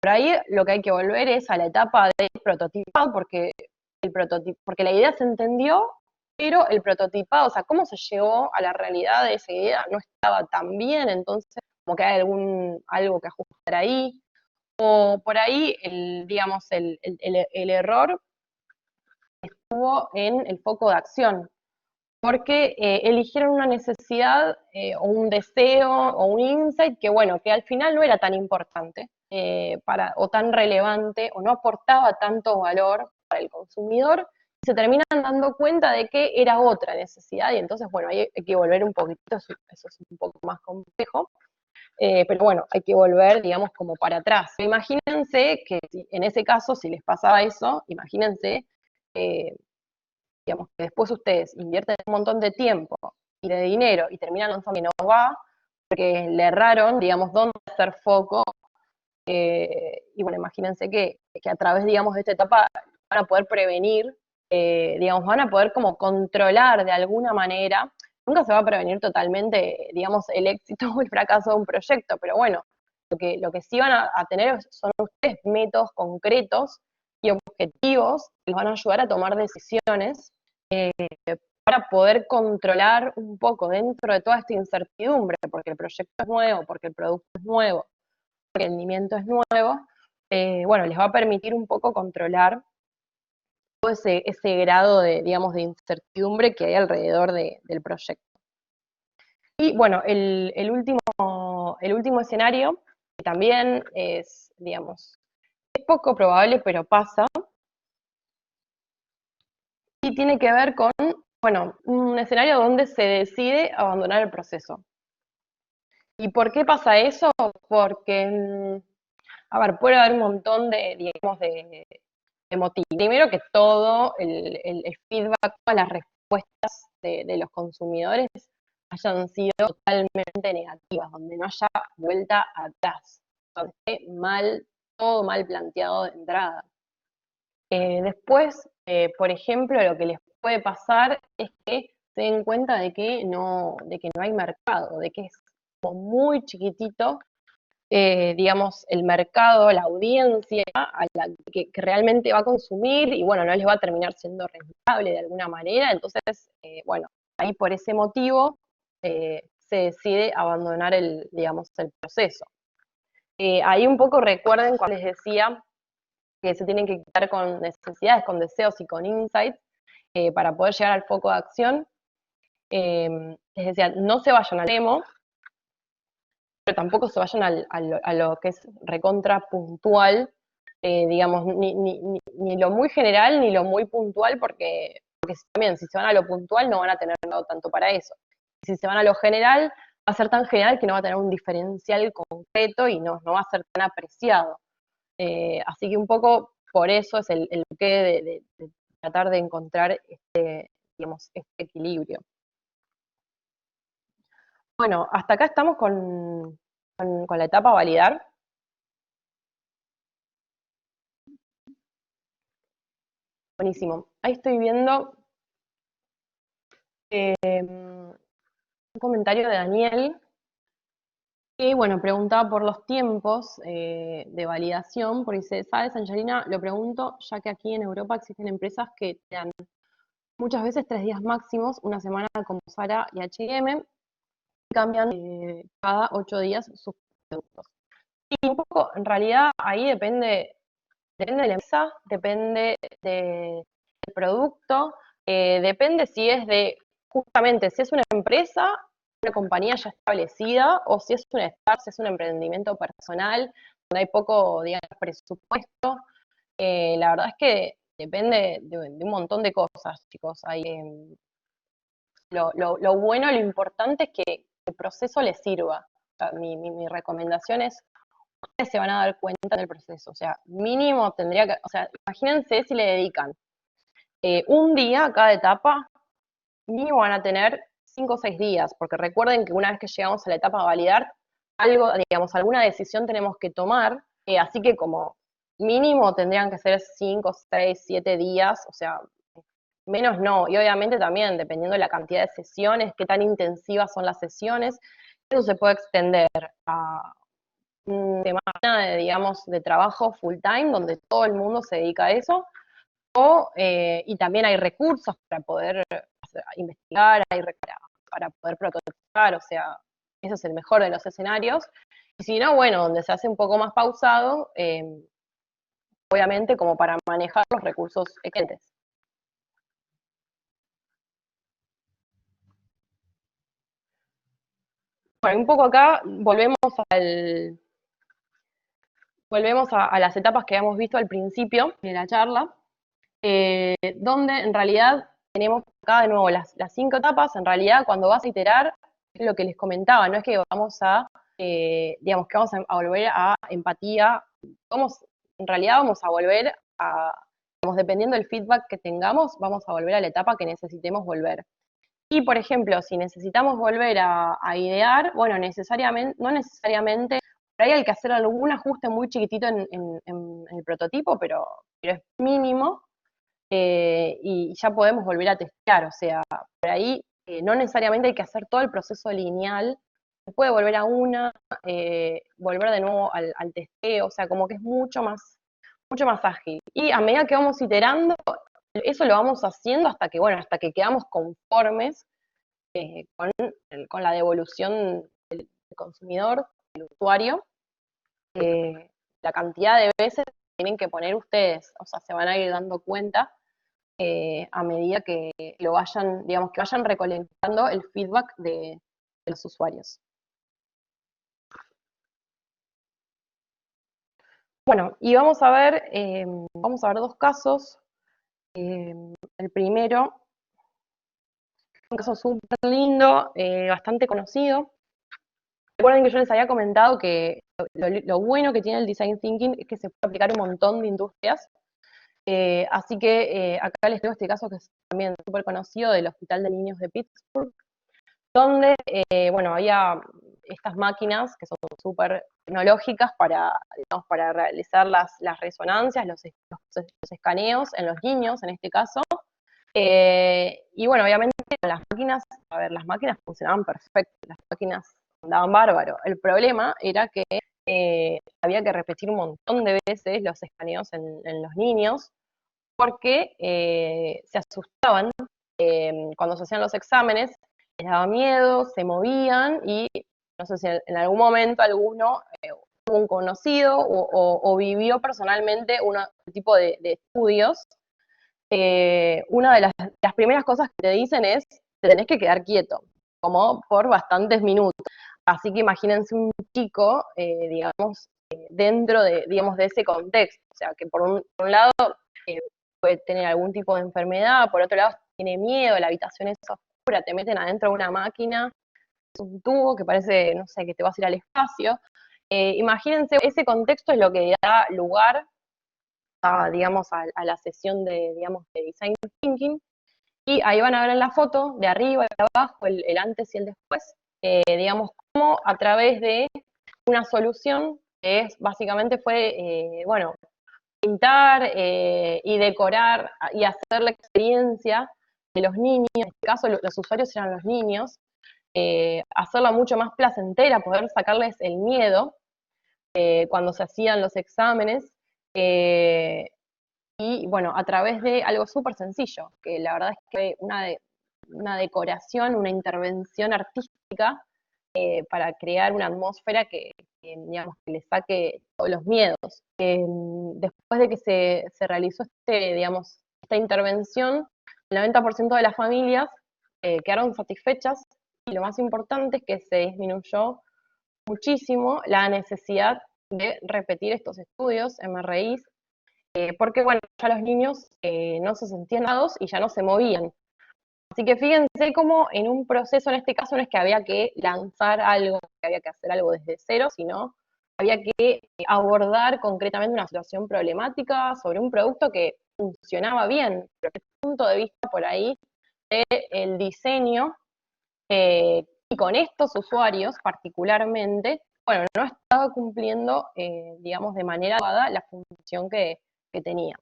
Por ahí lo que hay que volver es a la etapa de prototipado, porque porque la idea se entendió, pero el prototipado, o sea, cómo se llegó a la realidad de esa idea no estaba tan bien, entonces como que hay algo que ajustar ahí. O por ahí, digamos, el error estuvo en el foco de acción, porque eligieron una necesidad o un deseo o un insight que, bueno, que al final no era tan importante o tan relevante o no aportaba tanto valor para el consumidor, y se terminan dando cuenta de que era otra necesidad y entonces, bueno, hay que volver un poquito, eso es un poco más complejo. Pero bueno, hay que volver, digamos, como para atrás. Imagínense que en ese caso, si les pasaba eso, imagínense eh, digamos, que después ustedes invierten un montón de tiempo y de dinero y terminan lanzando y no va, porque le erraron, digamos, dónde hacer foco. Y bueno, imagínense que a través, digamos, de esta etapa van a poder prevenir, digamos, van a poder como controlar de alguna manera. Nunca se va a prevenir totalmente, digamos, el éxito o el fracaso de un proyecto, pero bueno, lo que sí van a tener son ustedes métodos concretos y objetivos que les van a ayudar a tomar decisiones para poder controlar un poco dentro de toda esta incertidumbre, porque el proyecto es nuevo, porque el producto es nuevo, porque el rendimiento es nuevo, bueno, les va a permitir un poco controlar todo ese grado de, digamos, de incertidumbre que hay alrededor del proyecto. Y bueno, el último escenario, que también es, digamos, es poco probable, pero pasa, y tiene que ver con, bueno, un escenario donde se decide abandonar el proceso. ¿Y por qué pasa eso? Porque, a ver, puede haber un montón de, digamos, de motivos. Primero que todo, el feedback, todas las respuestas de los consumidores hayan sido totalmente negativas, donde no haya vuelta atrás, donde esté mal, todo mal planteado de entrada. Después, por ejemplo, lo que les puede pasar es que se den cuenta de que no hay mercado, de que es como muy chiquitito, digamos, el mercado, la audiencia a la que realmente va a consumir y bueno, no les va a terminar siendo rentable de alguna manera. Entonces, bueno, ahí por ese motivo se decide abandonar digamos, el proceso. Ahí un poco recuerden cuando les decía que se tienen que quitar con necesidades, con deseos y con insights para poder llegar al foco de acción. Les decía, no se vayan al demo, pero tampoco se vayan a lo que es recontra puntual, digamos, ni lo muy general ni lo muy puntual, porque también si se van a lo puntual no van a tener tanto para eso. Si se van a lo general, va a ser tan general que no va a tener un diferencial concreto y no va a ser tan apreciado. Así que un poco por eso es el qué de tratar de encontrar digamos, este equilibrio. Bueno, hasta acá estamos con la etapa validar. Buenísimo. Ahí estoy viendo un comentario de Daniel, que bueno, preguntaba por los tiempos de validación, porque dice, ¿sabes, Angelina? Lo pregunto, ya que aquí en Europa existen empresas que te dan muchas veces 3 días máximos, una semana como Zara y H&M, y cambian cada 8 días sus productos. Y un poco, en realidad, ahí depende de la empresa, depende del producto, depende si es justamente, si es una empresa, una compañía ya establecida, o si es un startup, si es un emprendimiento personal, donde hay poco, digamos, presupuesto. La verdad es que depende de un montón de cosas, chicos. Lo bueno, lo importante es que el proceso les sirva. O sea, mi recomendación es ustedes se van a dar cuenta del proceso. O sea, mínimo tendría que, o sea, imagínense si le dedican un día a cada etapa, mínimo van a tener 5 o 6 días, porque recuerden que una vez que llegamos a la etapa de validar, algo, digamos, alguna decisión tenemos que tomar, así que como mínimo tendrían que ser 5, 6, 7 días, o sea, menos no, y obviamente también dependiendo de la cantidad de sesiones, qué tan intensivas son las sesiones, eso se puede extender a semana de, digamos, de trabajo full time, donde todo el mundo se dedica a eso, y también hay recursos para poder investigar, para poder prototipar, o sea, eso es el mejor de los escenarios. Y si no, bueno, donde se hace un poco más pausado, obviamente como para manejar los recursos existentes. Bueno, un poco acá volvemos a las etapas que habíamos visto al principio de la charla, donde en realidad tenemos acá de nuevo las 5 etapas. En realidad, cuando vas a iterar, es lo que les comentaba, no es que vamos a, digamos, que vamos a volver a empatía, en realidad vamos a volver a, digamos, dependiendo del feedback que tengamos, vamos a volver a la etapa que necesitemos volver. Y, por ejemplo, si necesitamos volver a idear, bueno, no necesariamente, por ahí hay que hacer algún ajuste muy chiquitito en el prototipo, pero es mínimo, y ya podemos volver a testear, o sea, por ahí no necesariamente hay que hacer todo el proceso lineal, se puede volver a volver de nuevo al testeo, o sea, como que es mucho más ágil. Y a medida que vamos iterando, eso lo vamos haciendo hasta que, bueno, hasta que quedamos conformes con la devolución del consumidor, del usuario, la cantidad de veces tienen que poner ustedes, o sea, se van a ir dando cuenta a medida que lo vayan, digamos, que vayan recolectando el feedback de los usuarios. Bueno, y vamos a ver 2 casos. El primero, un caso súper lindo, bastante conocido. Recuerden que yo les había comentado que lo bueno que tiene el Design Thinking es que se puede aplicar un montón de industrias. Así que acá les tengo este caso que es también súper conocido del Hospital de Niños de Pittsburgh, donde, bueno, había estas máquinas que son súper tecnológicas digamos, para realizar las resonancias, los escaneos en los niños, en este caso. Y bueno, obviamente las máquinas funcionaban perfecto, las máquinas andaban bárbaro. El problema era que había que repetir un montón de veces los escaneos en los niños, porque se asustaban cuando se hacían los exámenes, les daba miedo, se movían y no sé si en algún momento alguno un conocido o vivió personalmente un tipo de estudios, una de las primeras cosas que te dicen es, te tenés que quedar quieto, como por bastantes minutos. Así que imagínense un chico, digamos, dentro de, digamos, de ese contexto. O sea, que por un lado puede tener algún tipo de enfermedad, por otro lado tiene miedo, la habitación es oscura, te meten adentro de una máquina, es un tubo que parece, no sé, que te vas a ir al espacio. Imagínense, ese contexto es lo que da lugar a, digamos, a la sesión de, digamos, de design thinking, y ahí van a ver en la foto, de arriba y de abajo, el antes y el después, digamos, cómo a través de una solución, que es, básicamente fue, bueno, pintar y decorar y hacer la experiencia de los niños, en este caso los usuarios eran los niños, hacerla mucho más placentera, poder sacarles el miedo cuando se hacían los exámenes, y bueno, a través de algo súper sencillo, que la verdad es que una decoración, una intervención artística para crear una atmósfera digamos, que le saque todos los miedos. Después de que se realizó digamos, esta intervención, el 90% de las familias quedaron satisfechas, y lo más importante es que se disminuyó muchísimo la necesidad de repetir estos estudios MRIs, porque bueno, ya los niños no se sentían dados y ya no se movían. Así que fíjense cómo en un proceso, en este caso, no es que había que lanzar algo, que había que hacer algo desde cero, sino había que abordar concretamente una situación problemática sobre un producto que funcionaba bien, pero desde el punto de vista por ahí del diseño, y con estos usuarios particularmente, bueno, no estaba cumpliendo, digamos, de manera adecuada la función que tenía.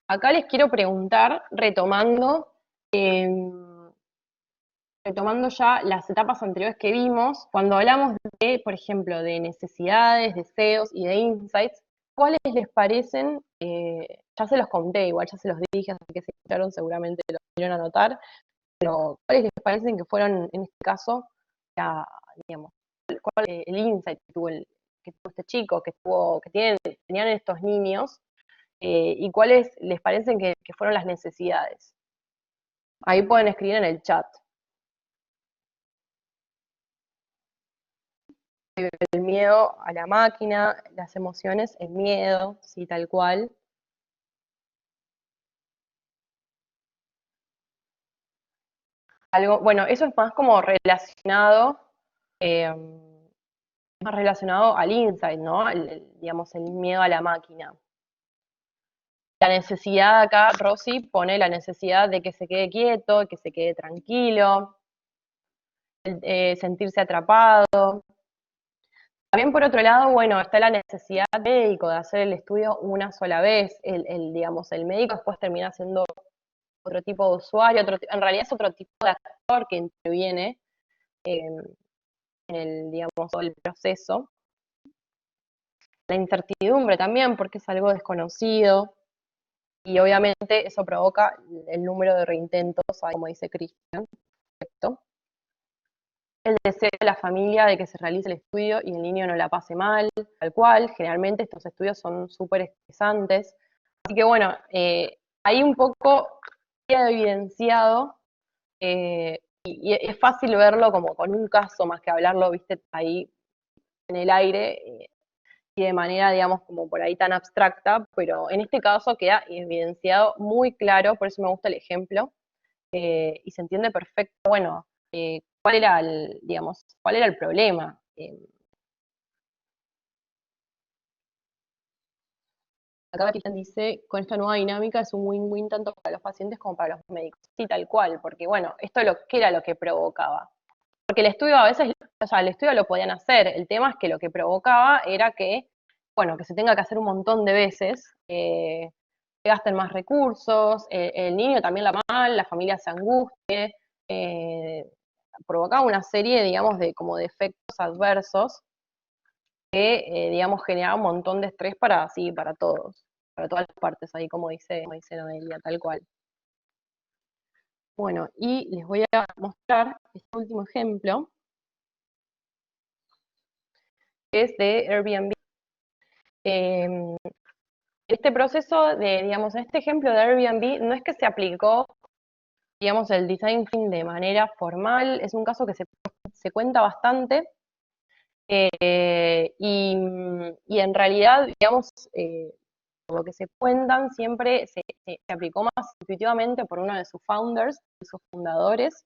Acá les quiero preguntar, retomando ya las etapas anteriores que vimos, cuando hablamos de, por ejemplo, de necesidades, deseos y de insights, ¿cuáles les parecen? Ya se los conté, igual ya se los dije, así que se escucharon, seguramente lo pudieron anotar, pero ¿cuáles les parecen que fueron, en este caso, digamos, cuál el insight que tuvo este chico, tenían estos niños, y cuáles les parecen que fueron las necesidades? Ahí pueden escribir en el chat. El miedo a la máquina, las emociones, el miedo, sí, tal cual. Bueno, eso es más como eh, más relacionado al insight, ¿no? Digamos, el miedo a la máquina. La necesidad acá, Rosy pone la necesidad de que se quede quieto, que se quede tranquilo, sentirse atrapado. También por otro lado, bueno, está la necesidad del médico de hacer el estudio una sola vez. Digamos, el médico después termina siendo otro tipo de usuario, en realidad es otro tipo de actor que interviene en digamos, todo el proceso. La incertidumbre también, porque es algo desconocido, y obviamente eso provoca el número de reintentos, como dice Cristian. Perfecto. El deseo de la familia de que se realice el estudio y el niño no la pase mal, tal cual. Generalmente estos estudios son súper estresantes. Así que bueno, ahí un poco queda evidenciado, y es fácil verlo como con un caso más que hablarlo, viste, ahí en el aire, y de manera, digamos, como por ahí tan abstracta, pero en este caso queda evidenciado muy claro, por eso me gusta el ejemplo, y se entiende perfecto, bueno, cuál era digamos, cuál era el problema. Acá Cristian dice, con esta nueva dinámica es un win-win tanto para los pacientes como para los médicos. Sí, tal cual, porque bueno, ¿qué era lo que provocaba? Porque el estudio a veces, o sea, el estudio lo podían hacer, el tema es que lo que provocaba era que, bueno, que se tenga que hacer un montón de veces, que gasten más recursos, el niño también la familia se angustie, provocaba una serie, digamos, como de efectos adversos que, digamos, generaba un montón de estrés para todos, para todas las partes, ahí como dice Noelia, tal cual. Bueno, y les voy a mostrar este último ejemplo. es de Airbnb. Este proceso digamos, en este ejemplo de Airbnb, no es que se aplicó, digamos, el design thinking de manera formal, es un caso que se cuenta bastante, y en realidad, digamos, por lo que se cuentan, siempre se aplicó más intuitivamente por uno de sus founders, de sus fundadores.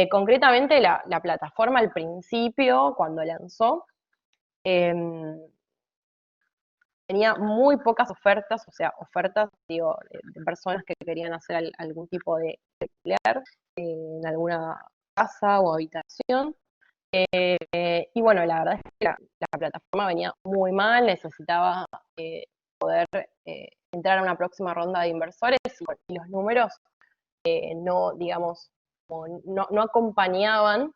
Concretamente, la plataforma al principio, cuando lanzó, tenía muy pocas ofertas, o sea, ofertas, digo, de personas que querían hacer algún tipo de alquiler en alguna casa o habitación. Y bueno, la verdad es que la plataforma venía muy mal, necesitaba poder entrar a una próxima ronda de inversores y los números no, digamos, no acompañaban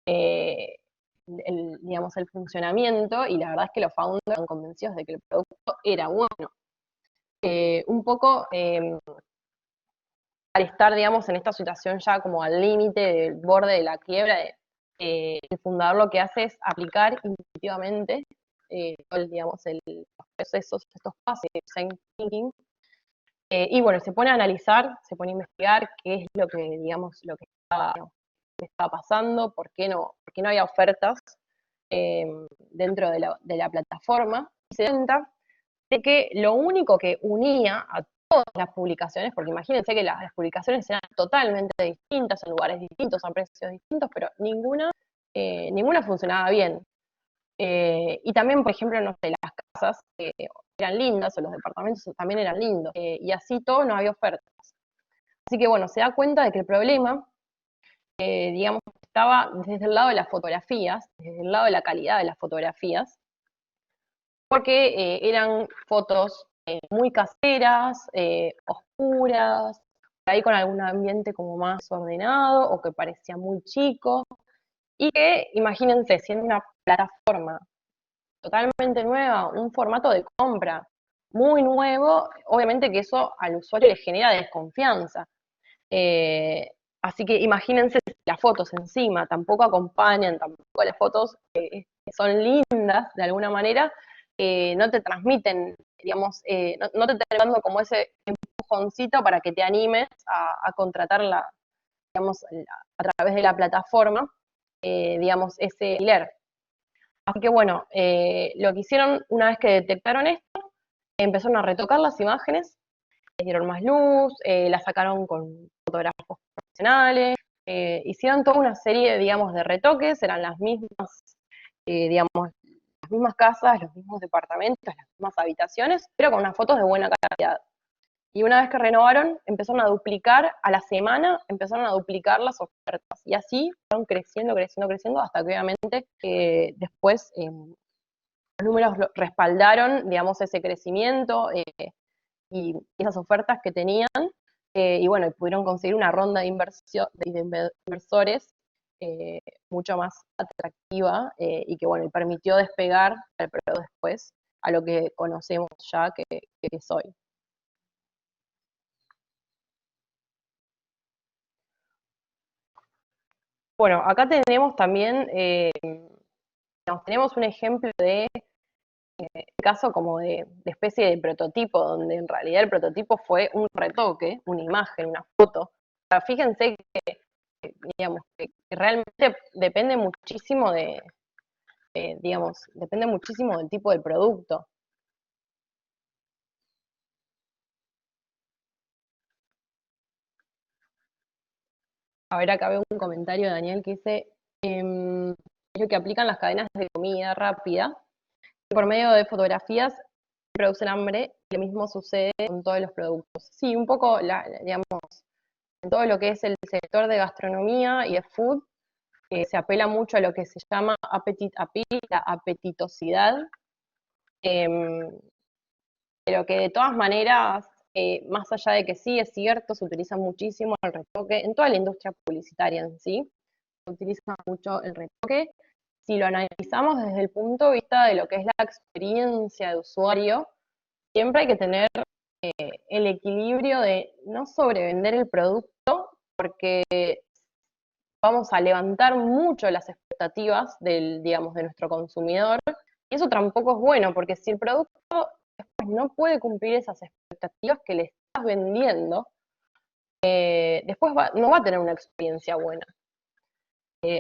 eh, digamos, el funcionamiento, y la verdad es que los founders estaban convencidos de que el producto era bueno. Un poco al estar, digamos, en esta situación ya como al límite del borde de la quiebra, el fundador lo que hace es aplicar intuitivamente digamos, los procesos, estos pasos de design thinking, y bueno, se pone a analizar, se pone a investigar qué es lo que, digamos, lo que estaba pasando, por qué no había ofertas dentro de la plataforma, y se da cuenta de que lo único que unía a todas las publicaciones, porque imagínense que las publicaciones eran totalmente distintas, en lugares distintos, a precios distintos, pero ninguna funcionaba bien. Y también, por ejemplo, no sé, las casas eran lindas, o los departamentos también eran lindos, y así todo no había ofertas. Así que bueno, se da cuenta de que el problema, digamos, estaba desde el lado de las fotografías, desde el lado de la calidad de las fotografías, porque eran fotos muy caseras, oscuras, por ahí con algún ambiente como más ordenado o que parecía muy chico, y que, imagínense, siendo una plataforma totalmente nueva, un formato de compra muy nuevo, obviamente que eso al usuario le genera desconfianza. Así que imagínense si las fotos encima tampoco acompañan, tampoco las fotos que son lindas de alguna manera, no te transmiten, digamos, no te están dando como ese empujoncito para que te animes a contratarla, digamos, a través de la plataforma, digamos, ese alquiler. Así que bueno, lo que hicieron una vez que detectaron esto, empezaron a retocar las imágenes, les dieron más luz, la sacaron con fotógrafos profesionales, hicieron toda una serie, digamos, de retoques, eran las mismas, digamos, las mismas casas, los mismos departamentos, las mismas habitaciones, pero con unas fotos de buena calidad. Y una vez que renovaron, empezaron a duplicar, a la semana empezaron a duplicar las ofertas. Y así fueron creciendo, creciendo, creciendo, hasta que obviamente después los números respaldaron, digamos, ese crecimiento y esas ofertas que tenían. Y bueno, pudieron conseguir una ronda de inversión de inversores mucho más atractiva, y que bueno, permitió despegar, pero después a lo que conocemos ya que es hoy. Bueno, acá tenemos también, tenemos un ejemplo de caso como de especie de prototipo, donde en realidad el prototipo fue un retoque, una imagen, una foto. O sea, fíjense que, digamos, que realmente depende muchísimo digamos, depende muchísimo del tipo de producto. A ver, acá veo un comentario de Daniel que dice, es lo que aplican las cadenas de comida rápida, que por medio de fotografías producen hambre, y lo mismo sucede con todos los productos. Sí, un poco, digamos, en todo lo que es el sector de gastronomía y de food, se apela mucho a lo que se llama appetite appeal, la apetitosidad, pero que de todas maneras, más allá de que sí es cierto, se utiliza muchísimo el retoque en toda la industria publicitaria en sí, se utiliza mucho el retoque. Si lo analizamos desde el punto de vista de lo que es la experiencia de usuario, siempre hay que tener el equilibrio de no sobrevender el producto, porque vamos a levantar mucho las expectativas digamos, de nuestro consumidor, Y eso tampoco es bueno, porque si el producto después no puede cumplir esas expectativas que le estás vendiendo, después no va a tener una experiencia buena.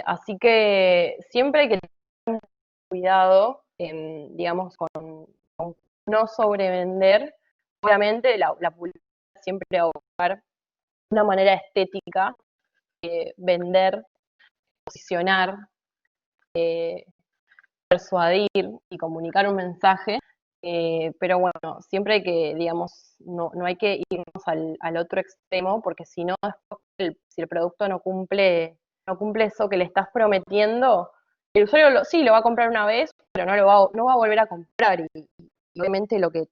Así que siempre hay que tener cuidado, digamos, con no sobrevender. Obviamente la publicidad siempre va a buscar una manera estética, vender, posicionar, eh, persuadir y comunicar un mensaje, pero bueno, siempre hay que, digamos, no hay que irnos al otro extremo, porque si no, después si el producto no cumple eso que le estás prometiendo, el usuario sí lo va a comprar una vez, pero no va a volver a comprar. Y obviamente lo que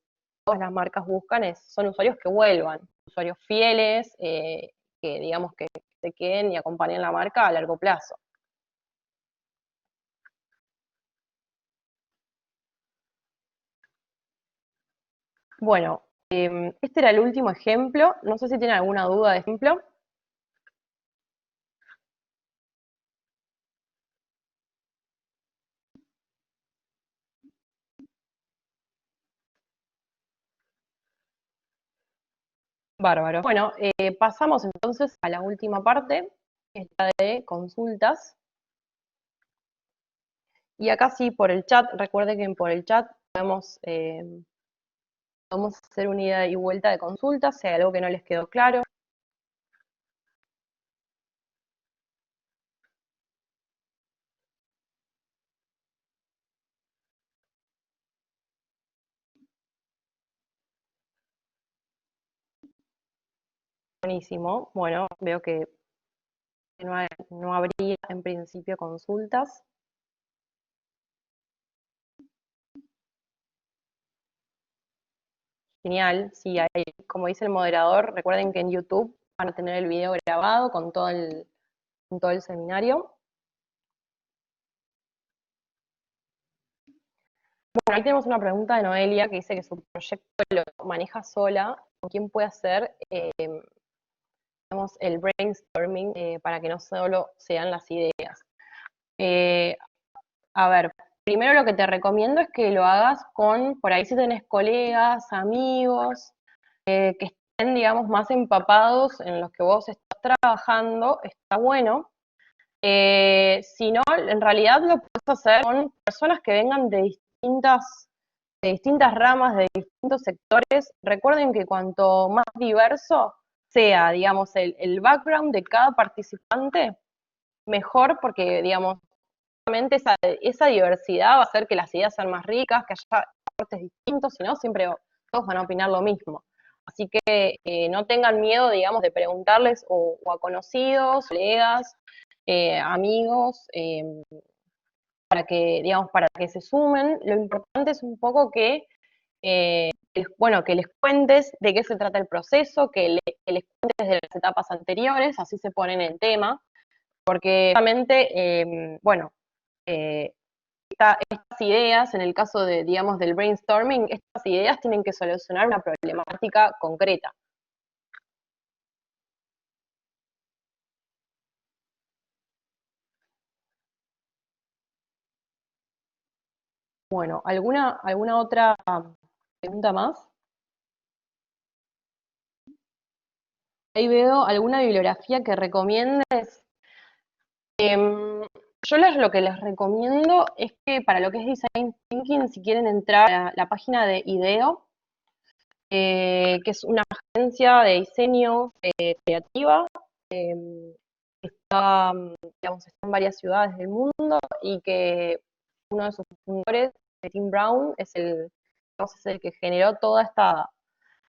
todas las marcas buscan son usuarios que vuelvan, usuarios fieles, que digamos que se queden y acompañen la marca a largo plazo. Bueno, este era el último ejemplo. No sé si tienen alguna duda de ejemplo. Bárbaro. Bueno, pasamos entonces a la última parte, que es la de consultas. Y acá sí, por el chat, recuerden que por el chat podemos hacer una ida y vuelta de consultas, si hay algo que no les quedó claro. Buenísimo. Bueno, veo que no habría en principio consultas. Genial, sí, hay, como dice el moderador, recuerden que en YouTube van a tener el video grabado con todo el seminario. Bueno, ahí tenemos una pregunta de Noelia que dice que su proyecto lo maneja sola. ¿Con quién puede hacer el brainstorming para que no solo sean las ideas? Eh, a ver, primero lo que te recomiendo es que lo hagas por ahí si tenés colegas, amigos, que estén, digamos, más empapados en los que vos estás trabajando, está bueno. Si no, en realidad lo puedes hacer con personas que vengan de distintas ramas, de distintos sectores. Recuerden que cuanto más diverso sea, digamos, el background de cada participante, mejor, porque, digamos, justamente esa diversidad va a hacer que las ideas sean más ricas, que haya aportes distintos, si no, siempre todos van a opinar lo mismo. Así que no tengan miedo, digamos, de preguntarles o a conocidos, colegas, amigos, para que se sumen. Lo importante es un poco que les cuentes de qué se trata el proceso, que les cuentes de las etapas anteriores, así se ponen en tema, porque realmente, bueno, eh, estas ideas, en el caso digamos, del brainstorming, estas ideas tienen que solucionar una problemática concreta. Bueno, ¿alguna otra pregunta más? Ahí veo alguna bibliografía que recomiendes. Yo lo que les recomiendo es que para lo que es Design Thinking, si quieren entrar a la página de IDEO, que es una agencia de diseño creativa, está, digamos, está en varias ciudades del mundo y que uno de sus fundadores, Tim Brown, es el que generó toda esta,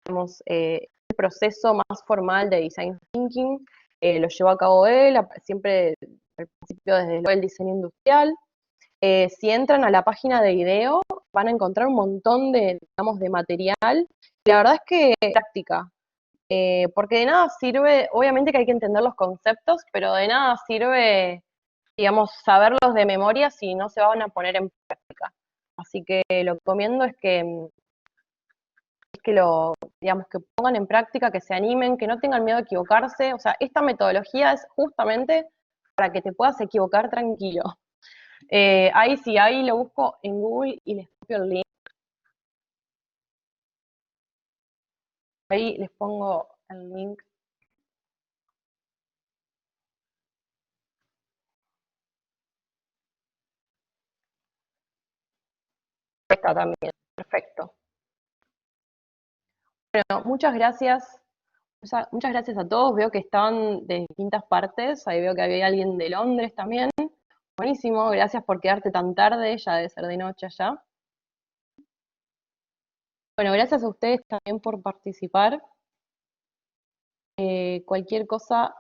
digamos, el proceso más formal de Design Thinking. Lo llevó a cabo él, siempre al principio desde el diseño industrial. Si entran a la página de IDEO, van a encontrar un montón digamos, de material. La verdad es que es práctica, porque de nada sirve, obviamente que hay que entender los conceptos, pero de nada sirve, digamos, saberlos de memoria si no se van a poner en práctica. Así que lo que recomiendo digamos, que pongan en práctica, que se animen, que no tengan miedo a equivocarse. O sea, esta metodología es justamente para que te puedas equivocar tranquilo. Ahí sí, ahí lo busco en Google y les copio el link. Ahí les pongo el link. Ahí está también, perfecto. Bueno, muchas gracias. Muchas gracias a todos. Veo que estaban de distintas partes. Ahí veo que había alguien de Londres también. Buenísimo, gracias por quedarte tan tarde, ya debe ser de noche allá. Bueno, gracias a ustedes también por participar. Cualquier cosa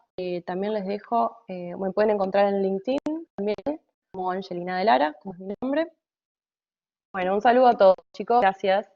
también les dejo, me pueden encontrar en LinkedIn también, como Angelina de Lara, como es mi nombre. Bueno, un saludo a todos, chicos. Gracias.